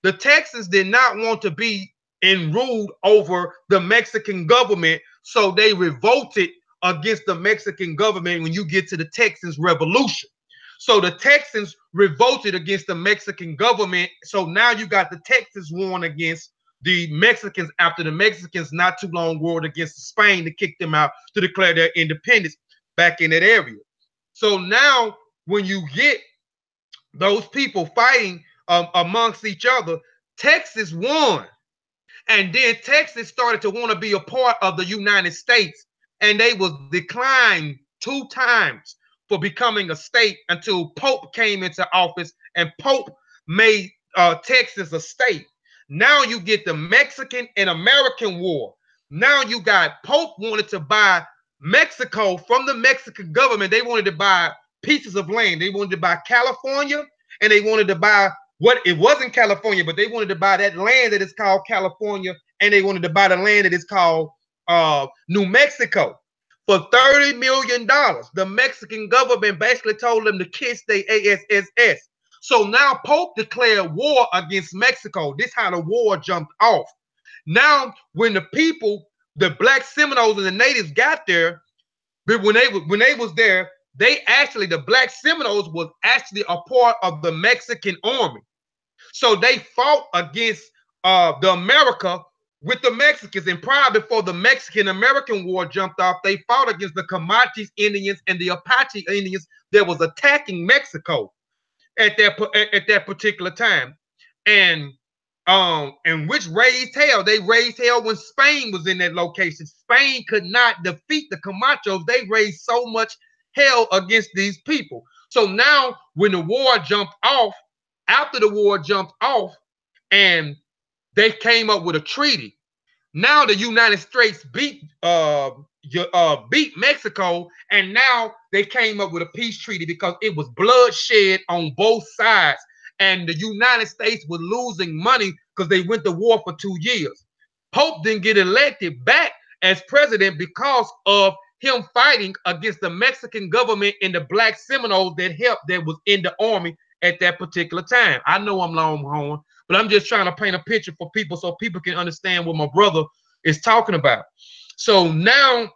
A: The Texans did not want to be ruled over the Mexican government, so they revolted against the Mexican government when you get to the Texas Revolution. So the Texans revolted against the Mexican government. So now you got the Texans warring against the Mexicans after the Mexicans not too long warred against Spain to kick them out to declare their independence back in that area. So now when you get those people fighting amongst each other, Texas won. And then Texas started to want to be a part of the United States, and they was declined 2 times for becoming a state until Pope came into office, and Pope made Texas a state. Now you get the Mexican and American War. Now you got Pope wanted to buy Mexico from the Mexican government. They wanted to buy pieces of land. They wanted to buy California, and they wanted to buy it wasn't California, but they wanted to buy that land that is called California, and they wanted to buy the land that is called New Mexico. For $30 million, the Mexican government basically told them to kiss their ASSS. So now Pope declared war against Mexico. This is how the war jumped off. Now, when the people, the Black Seminoles and the natives got there, when they was there, the Black Seminoles was actually a part of the Mexican army. So they fought against the America with the Mexicans. And prior, before the Mexican-American War jumped off, they fought against the Comanches Indians and the Apache Indians that was attacking Mexico at that particular time. And which raised hell. They raised hell when Spain was in that location. Spain could not defeat the Camachos. They raised so much hell against these people. So now when the war jumped off, after the war jumped off, and they came up with a treaty. Now the United States beat Mexico, and now they came up with a peace treaty because it was bloodshed on both sides, and the United States was losing money because they went to war for 2 years. Pope didn't get elected back as president because of him fighting against the Mexican government and the black Seminoles that was in the army at that particular time. I know I'm Longhorn, but I'm just trying to paint a picture for people so people can understand what my brother is talking about. So now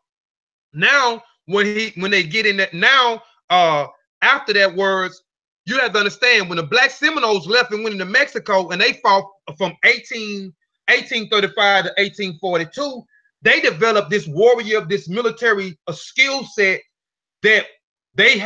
A: when they get in that now, after that words, you have to understand when the black Seminoles left and went into Mexico and they fought from 1835 to 1842, they developed this warrior, this military skill set that they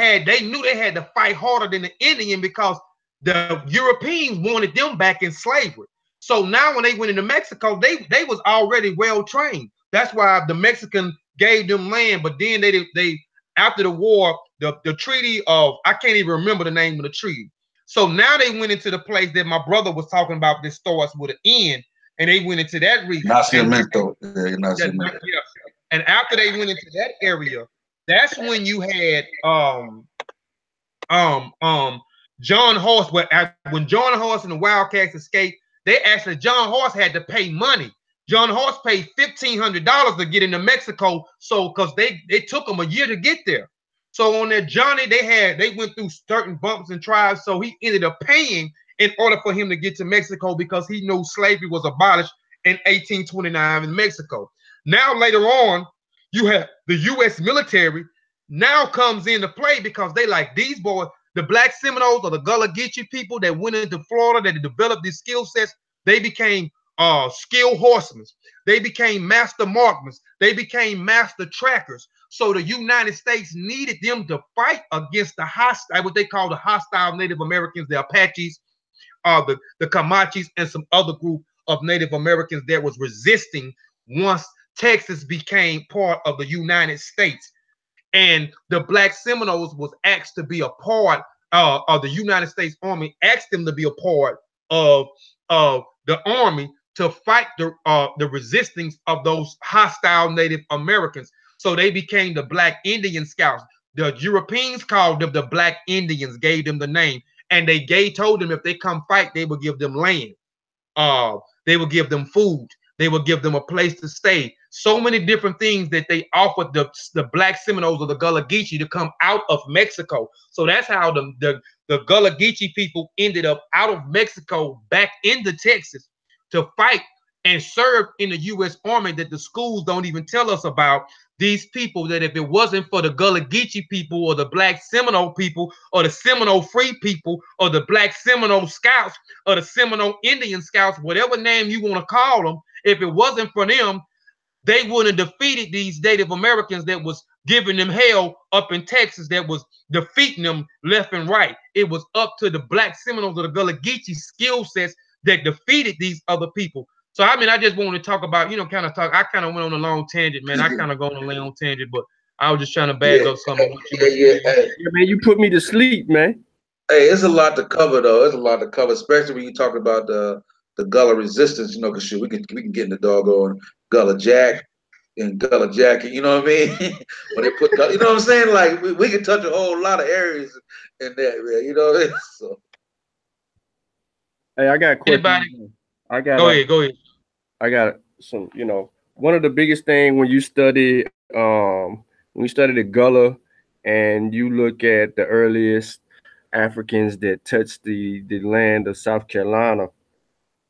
A: knew they had to fight harder than the Indian because the Europeans wanted them back in slavery. So now when they went into Mexico, they was already well trained. That's why the Mexican gave them land, but then they after the war, the treaty of, I can't even remember the name of the treaty. So now they went into the place that my brother was talking about. This starts with an N, and they went into that region.
D: Nacimiento. Yeah.
A: And after they went into that area, that's when you had John Horse. When John Horse and the Wildcats escaped, John Horse had to pay money. John Horse paid $1,500 to get into Mexico, so because they took them a year to get there. So on their journey, they went through certain bumps and trials. So he ended up paying in order for him to get to Mexico because he knew slavery was abolished in 1829 in Mexico. Now later on, you have the U.S. military now comes into play because they like these boys, the black Seminoles or the Gullah Geechee people that went into Florida that developed these skill sets. They became skilled horsemen. They became master marksmen. They became master trackers. So the United States needed them to fight against the hostile, what they call the hostile Native Americans, the Apaches, the Comanches, and some other group of Native Americans that was resisting once Texas became part of the United States. And the black Seminoles was asked to be a part of the United States Army, asked them to be a part of the Army to fight the resistance of those hostile Native Americans. So they became the Black Indian Scouts. The Europeans called them the Black Indians, gave them the name, and told them if they come fight, they would give them land. They would give them food. They would give them a place to stay. So many different things that they offered the black Seminoles or the Gullah Geechee to come out of Mexico. So that's how the Gullah Geechee people ended up out of Mexico back into Texas to fight and serve in the U.S. Army that the schools don't even tell us about. These people that if it wasn't for the Gullah Geechee people or the black Seminole people or the Seminole Free people or the black Seminole Scouts or the Seminole Indian Scouts, whatever name you want to call them, if it wasn't for them, they wouldn't have defeated these Native Americans that was giving them hell up in Texas, that was defeating them left and right. It was up to the black Seminoles or the Gullah Geechee skill sets that defeated these other people. So, I mean, I just wanted to talk about, kind of talk. I kind of went on a long tangent, man. I kind of go on a long tangent, but I was just trying to bag up some of what you were saying.
B: Yeah, man, you put me to sleep, man.
D: Hey, it's a lot to cover, though. It's a lot to cover, especially when you talk about the Gullah resistance. Because shit, we can get in the doggone Gullah Jack and Gullah Jacket. You know what I mean? When they put, you know what I'm saying? Like we can touch a whole lot of areas in that, man. You know what I mean? So.
B: Hey, I got a question.
A: Anybody? Go ahead.
B: I got some. One of the biggest thing when you study the Gullah and you look at the earliest Africans that touched the land of South Carolina,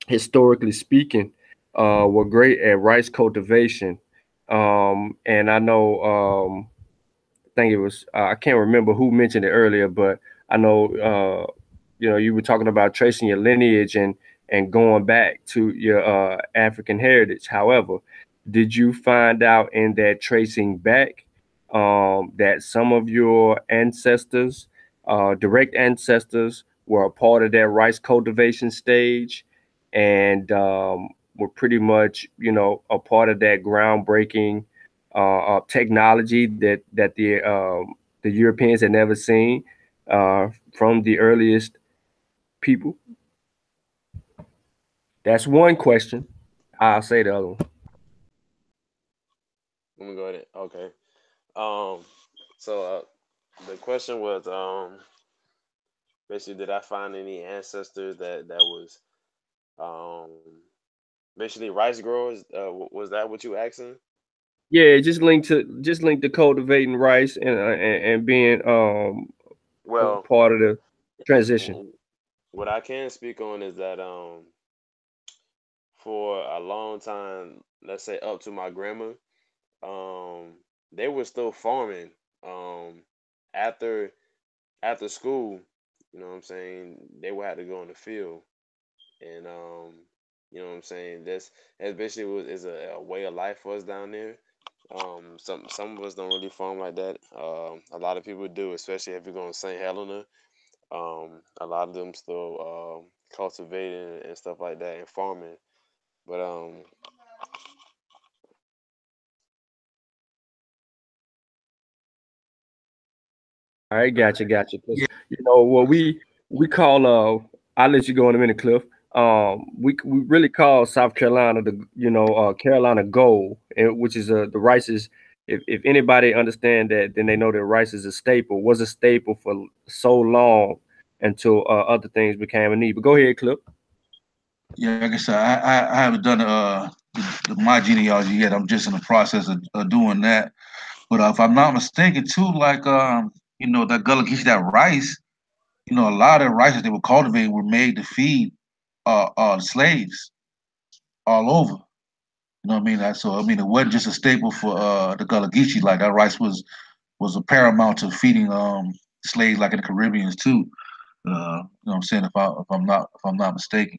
B: historically speaking, were great at rice cultivation. And I know, I think it was, I can't remember who mentioned it earlier, but I know, you were talking about tracing your lineage and going back to your African heritage. However, did you find out in that tracing back that some of your ancestors, direct ancestors, were a part of that rice cultivation stage and were pretty much, a part of that groundbreaking technology that the Europeans had never seen from the earliest people? That's one question. I'll say the other one.
E: Let me go ahead. Okay. Um. So the question was basically, did I find any ancestors that was um basically rice growers? Was that what you asking?
B: Yeah, just link to cultivating rice and being
E: Well,
B: part of the transition.
E: w- what I can speak on is that for a long time, let's say up to my grandma, um, they were still farming. Um, after after school, you know what I'm saying, they would have to go in the field, and you know what I'm saying. That's basically was is a way of life for us down there. Some of us don't really farm like that. A lot of people do, especially if you're going to St. Helena. A lot of them still cultivating and stuff like that and farming. But
B: All right, gotcha. 'Cause, you know what we call I'll let you go in a minute, Cliff. We really call South Carolina the Carolina gold, which is the rice is if anybody understand that, then they know that rice is a staple, was a staple for so long until other things became a need. But go ahead, Cliff.
D: Yeah, like I said, I haven't done my genealogy yet. I'm just in the process of doing that. But if I'm not mistaken, too, like that Gullah Geechee, that rice, a lot of the rices they were cultivating were made to feed slaves all over. You know what I mean? So I mean, it wasn't just a staple for the Gullah Geechee. Like that rice was a paramount to feeding slaves, like in the Caribbeans too. You know what I'm saying? If I'm not mistaken.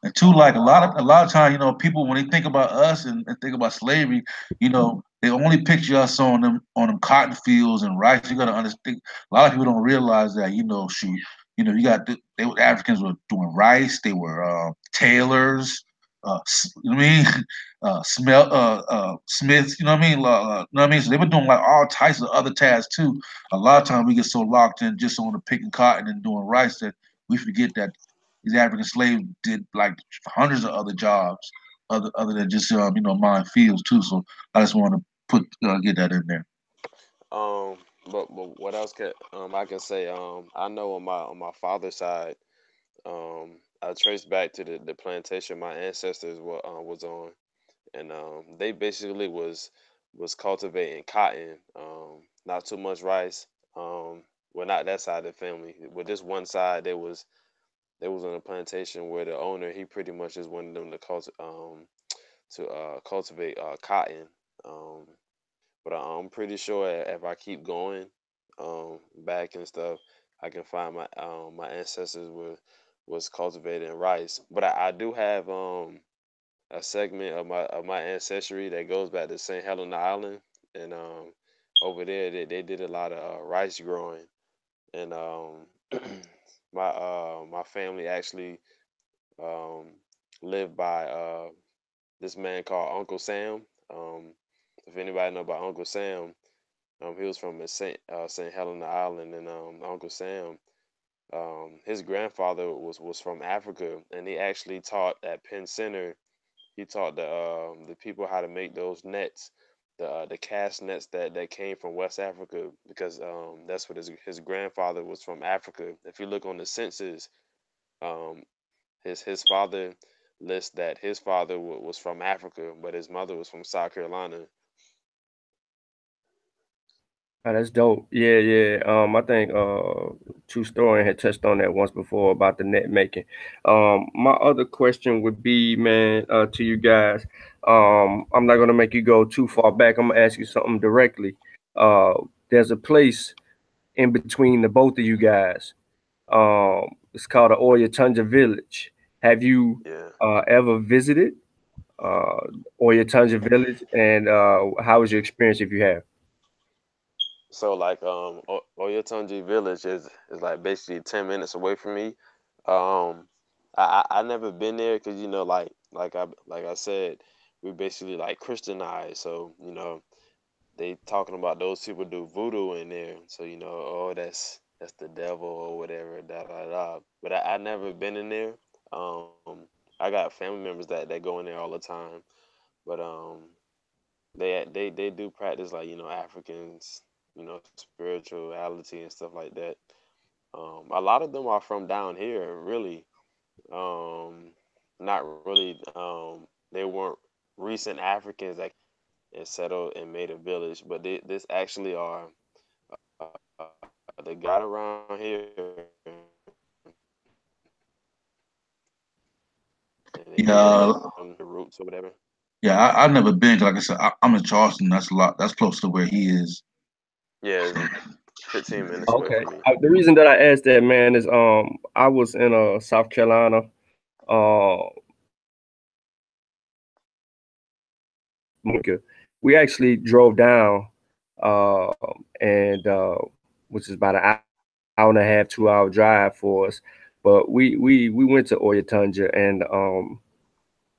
D: And two, like a lot of time, people when they think about us and think about slavery, they only picture us on them cotton fields and rice. You gotta understand. A lot of people don't realize that. Shoot, Africans were doing rice. They were tailors. You know what I mean? Smiths. You know what I mean? You know what I mean? So they were doing like all types of other tasks too. A lot of times we get so locked in just on the picking cotton and doing rice that we forget that these African slaves did like hundreds of other jobs other than just mine fields too. So I just want to put get that in there.
E: um, but what else can I can say? I know on my father's side, I trace back to the plantation my ancestors was on, and they basically was cultivating cotton. Not too much rice. Well, not that side of the family. With this one side, they was on a plantation where the owner he pretty much just wanted them to cultivate cotton. Um, but I'm pretty sure if I keep going back and stuff, I can find my ancestors was cultivating rice. But I do have a segment of my ancestry that goes back to St. Helena Island, and over there they did a lot of rice growing, and my family actually um, lived by this man called Uncle Sam. Um, if anybody know about Uncle Sam, he was from Saint Helena Island, and Uncle Sam, his grandfather was from Africa, and he actually taught at Penn Center. He taught the people how to make those nets, the cast nets that came from West Africa, because that's what his grandfather was from Africa. If you look on the census, um, his father lists that his father was from Africa, but his mother was from South Carolina.
B: Oh, that's dope. Yeah. I think True Story had touched on that once before about the net making. My other question would be, man, to you guys. I'm not gonna make you go too far back. I'm gonna ask you something directly. Uh, there's a place in between the both of you guys. It's called the Oya Tundra Village. Have you
E: Yeah.
B: ever visited uh, Oya Tundra Village? And how was your experience if you have?
E: So like Oyotunji Village is like basically 10 minutes away from me. Um, I never been there because like I said, we basically like Christianized. So they talking about those people do voodoo in there. So oh that's the devil or whatever. Da da da. But I never been in there. Um, I got family members that go in there all the time. But they do practice like Africans, spirituality and stuff like that. A lot of them are from down here, really. Um, Not really. They weren't recent Africans that and settled and made a village, but this actually are the guy around here, and they came
D: Yeah,
E: from the roots or whatever.
D: yeah. I've never been. Like I said, I'm in Charleston. That's a lot. That's close to where he is.
E: Yeah, it's 15 minutes away
B: Okay.
E: from me.
B: The reason that I asked that, man, is I was in South Carolina. We actually drove down, and which is about an hour and a half, 2 hour drive for us. But we went to Oyatunja, and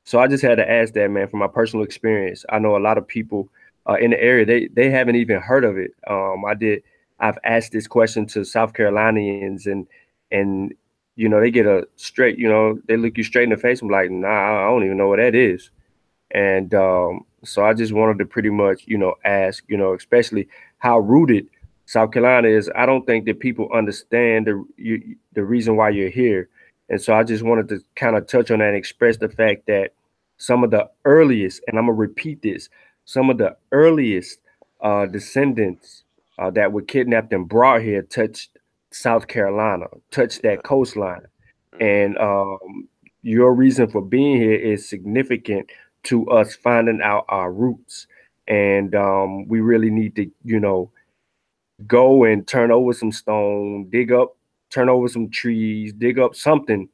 B: so I just had to ask that, man, from my personal experience. I know a lot of people in the area they haven't even heard of it. I've asked this question to South Carolinians, and they get a straight, they look you straight in the face and be like, nah, I don't even know what that is. And so I just wanted to pretty much, ask, especially how rooted South Carolina is. I don't think that people understand the reason why you're here. And so I just wanted to kind of touch on that and express the fact that some of the earliest, and I'm gonna repeat this, some of the earliest descendants that were kidnapped and brought here touched South Carolina, touched
E: Yeah.
B: that coastline.
E: Hmm.
B: And your reason for being here is significant to us finding out our roots. And we really need to, go and turn over some stone, dig up, turn over some trees, dig up something,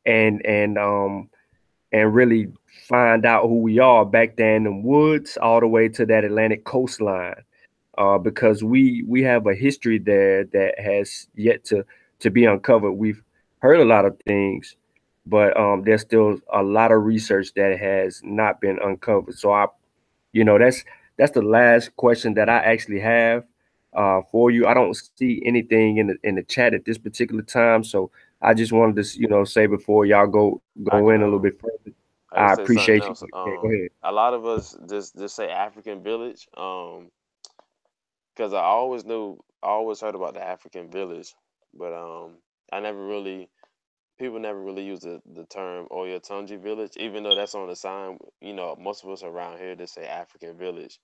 B: and and really find out who we are back there in the woods, all the way to that Atlantic coastline. Because we have a history there that has yet to be uncovered. We've heard a lot of things, but there's still a lot of research that has not been uncovered. So that's the last question that I actually have for you. I don't see anything in the chat at this particular time, so I just wanted to say before y'all go
E: I
B: in a
E: can
B: little bit further.
E: I can
B: I
E: say something
B: appreciate you.
E: else.
B: Yeah, go ahead.
E: A lot of us just say African village. Because I always heard about the African village, but I never really people never really use the term Oyatunji village, even though that's on the sign. Most of us around here they say African village.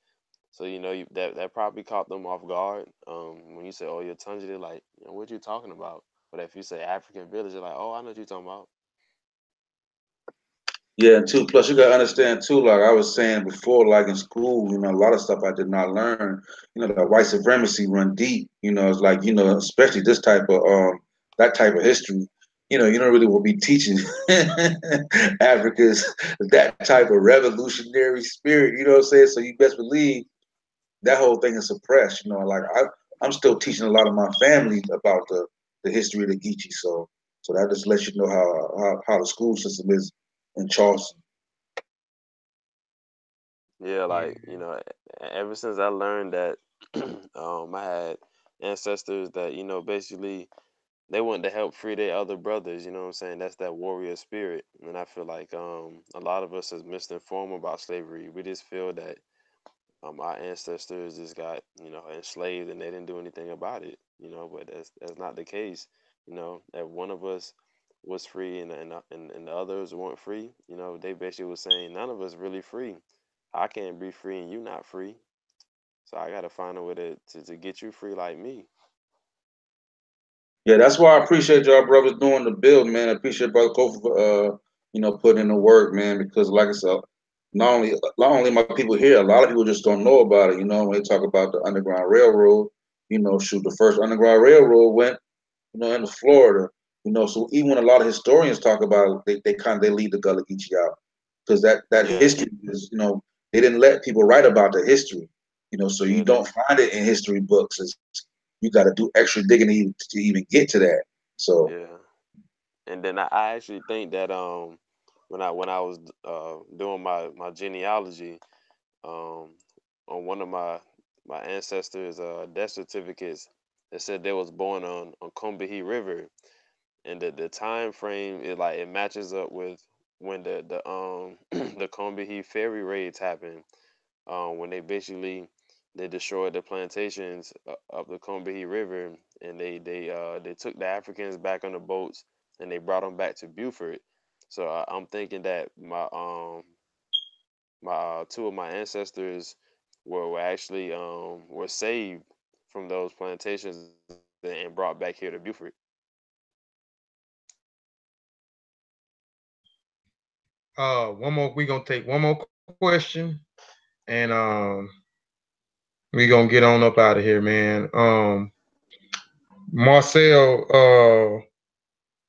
E: So that probably caught them off guard. When you say Oyatunji, they're like, what you talking about? But if you say African village, they're like, oh, I know what you're talking about.
D: Yeah, and two, plus you gotta understand too, like I was saying before, like in school, a lot of stuff I did not learn. That white supremacy run deep. It's like, especially this type of that type of history. You don't really want to be teaching Africans that type of revolutionary spirit, you know what I'm saying? So you best believe that whole thing is suppressed, like I'm still teaching a lot of my family about the history of the Geechee. So that just lets you know how the school system is in Charleston.
E: Yeah,
B: Yeah.
E: like ever since I learned that, I had ancestors that basically they want to help free their other brothers. You know what I'm saying? That's that warrior spirit, and I feel like a lot of us is misinformed about slavery. We just feel that our ancestors just got enslaved and they didn't do anything about it. But that's not the case. That one of us was free and the others weren't free. They basically was saying none of us really free. I can't be free and you not free. So I got to find a way to get you free like me.
D: Yeah, that's why I appreciate y'all brothers doing the build, man. I appreciate Brother Kofi for putting in the work, man, because like I said, not only my people here, a lot of people just don't know about it, when they talk about the Underground Railroad, shoot, the first Underground Railroad went, into Florida, so even when a lot of historians talk about it, they leave the Gullah Geechee out. Because that
E: Yeah,
D: history is, they didn't let people write about the history, so you
E: yeah,
D: don't find it in history books. You got to do extra digging to even get to that. So
E: yeah. And then I actually think that when I was doing my genealogy, um on one of my ancestors' death certificates, it said they was born on Combahee River, and the time frame it matches up with when the the Combahee ferry raids happened. when they destroyed the plantations up the Combahee River, and they took the Africans back on the boats, and they brought them back to Beaufort. So I'm thinking that my two of my ancestors were actually were saved from those plantations and brought back here to Beaufort.
A: We gonna take one more question, and we gonna get on up out of here, man. Marcel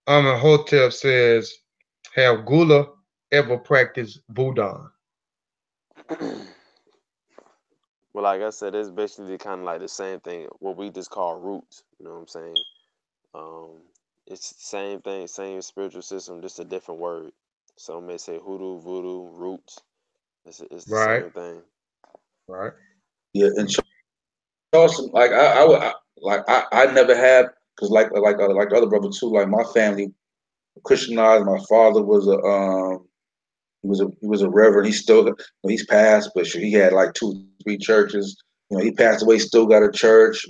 A: Amenhotep says, "Have Gullah ever practiced voodoo?"
E: Well, like I said, it's basically kind of like the same thing, what we just call roots. You know what I'm saying? Um, it's the same thing, same spiritual system, just a different word. Some may say hoodoo, voodoo, roots. It's the
A: Right,
E: same thing.
A: right,
D: Yeah, and Charleston, like I never had, because like the other brother too. Like my family Christianized. My father was a he was a reverend. He still he's passed, but sure, he had like two, three churches. He passed away. Still got a church.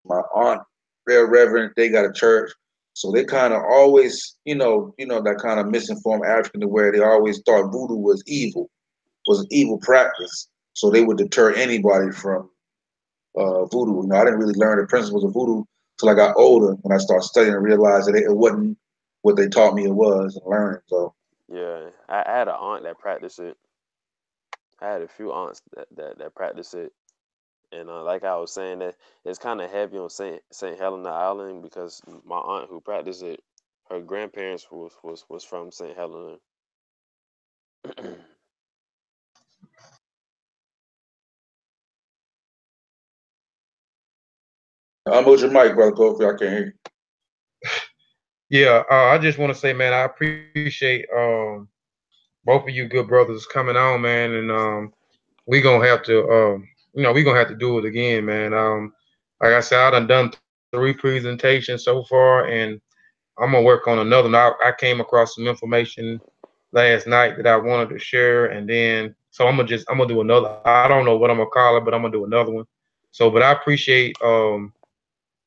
D: My aunt, their reverend, they got a church. So they kind of always, that kind of misinformed African to where they always thought voodoo was an evil practice. So they would deter anybody from voodoo. I didn't really learn the principles of voodoo till I got older when I started studying and realized that it wasn't what they taught me it was and learning. So
E: Yeah, I had an aunt that practiced it. I had a few aunts that practice it, and like I was saying, that it's kind of heavy on Saint Helena Island because my aunt who practiced it, her grandparents was from Saint Helena.
D: I'm with your mic, brother Kofi. I can't hear you.
A: yeah. I just want to say, man, I appreciate both of you good brothers coming on, man, and we gonna have to, we gonna have to do it again, man. Like I said, I done three presentations so far, and I'm gonna work on another. Now I came across some information last night that I wanted to share, and then so I'm gonna do another. I don't know what I'm gonna call it, but I'm gonna do another one. So, but I appreciate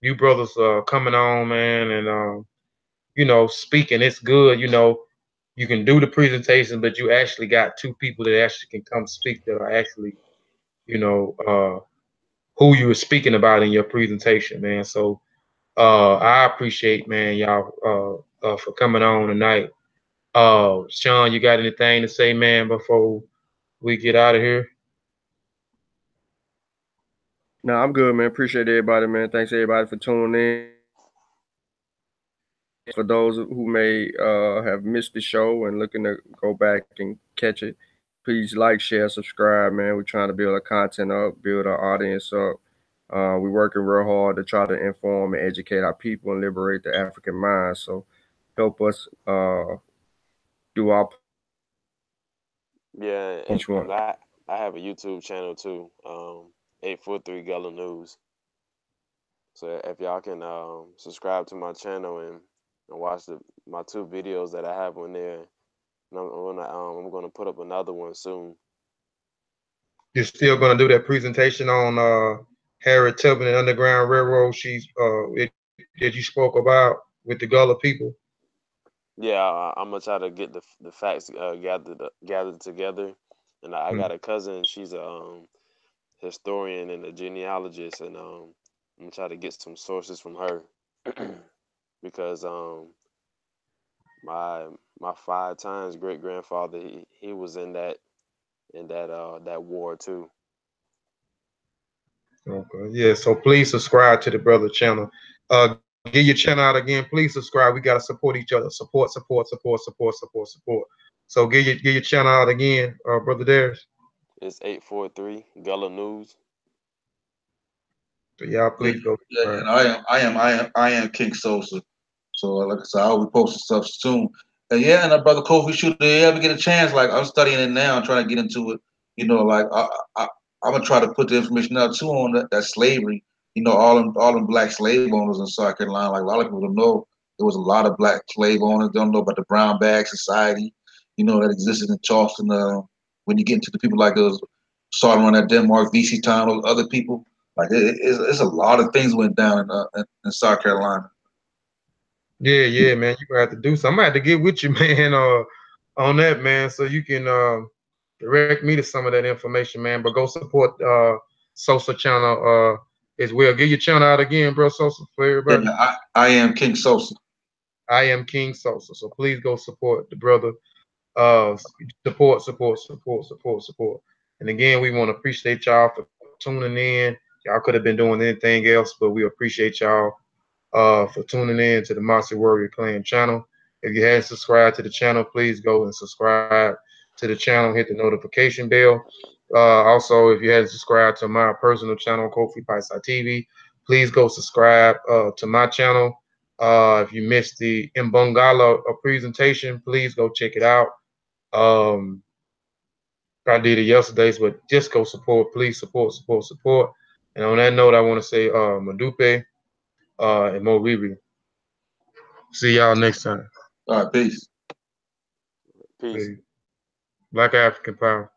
A: you brothers coming on, man, and speaking. It's good, you can do the presentation, but you actually got two people that actually can come speak that are actually, you know, uh, who you were speaking about in your presentation, man. So I appreciate, man, y'all for coming on tonight. Sean, you got anything to say, man, before we get out of here?
B: No, I'm good, man. Appreciate everybody, man. Thanks everybody for tuning in. For those who may have missed the show and looking to go back and catch it, please like, share, subscribe, man. We're trying to build our content up, build our audience up. We're working real hard to try to inform and educate our people and liberate the African mind. So help us do our
E: Yeah,
B: each one.
E: and I have a YouTube channel too, 843 Gullah News. So if y'all can subscribe to my channel and watch my two videos that I have on there, and I'm gonna put up another one soon.
A: You're still gonna do that presentation on Harriet Tubman and Underground Railroad. That you spoke about with the Gullah people.
E: Yeah, I'm gonna try to get the facts gathered together, and I
A: Mm.
E: got a cousin. She's a historian and a genealogist, and I'm gonna try to get some sources from her because my my 5 times great grandfather he was in that war too.
A: Okay. Yeah. So please subscribe to the brother channel. Get your channel out again. Please subscribe. We gotta support each other. Support. So get your channel out again, brother Darius.
E: It's 843 Gullah News.
A: So y'all
D: Yeah,
A: please go
D: yeah,
A: subscribe.
D: and I am King Sosa. So like I said, I'll be posting stuff soon. And yeah, and brother Kofi, should they ever get a chance? Like I'm studying it now, and trying to get into it. Like I'm gonna try to put the information out too on that slavery. All them black slave owners in South Carolina. Like a lot of people don't know, there was a lot of black slave owners. They don't know about the brown bag society. That existed in Charleston. When you get into the people like those starting on that Denmark, VC Town, those other people. Like it's a lot of things went down in South Carolina.
A: Yeah, man. You gonna have to do something. I'm gonna have to get with you, man, on that, man, so you can direct me to some of that information, man. But go support Sosa channel as well. Give your channel out again, bro, Sosa, for everybody.
D: Yeah, I am King Sosa.
A: I am King Sosa. So please go support the brother. Support. And again, we want to appreciate y'all for tuning in. Y'all could have been doing anything else, but we appreciate y'all for tuning in to the Mossi Warrior Clan channel. If you hadn't subscribed to the channel, please go and subscribe to the channel. Hit the notification bell. Also, if you hadn't subscribed to my personal channel, Kofi Paisa TV, please go subscribe to my channel. If you missed the Mbongala presentation, please go check it out. Um, I did it yesterday, but just go support. Please support. And on that note, I want to say Madupe and Moribi. See y'all next time.
D: All right, peace.
E: Peace.
A: Black African Power.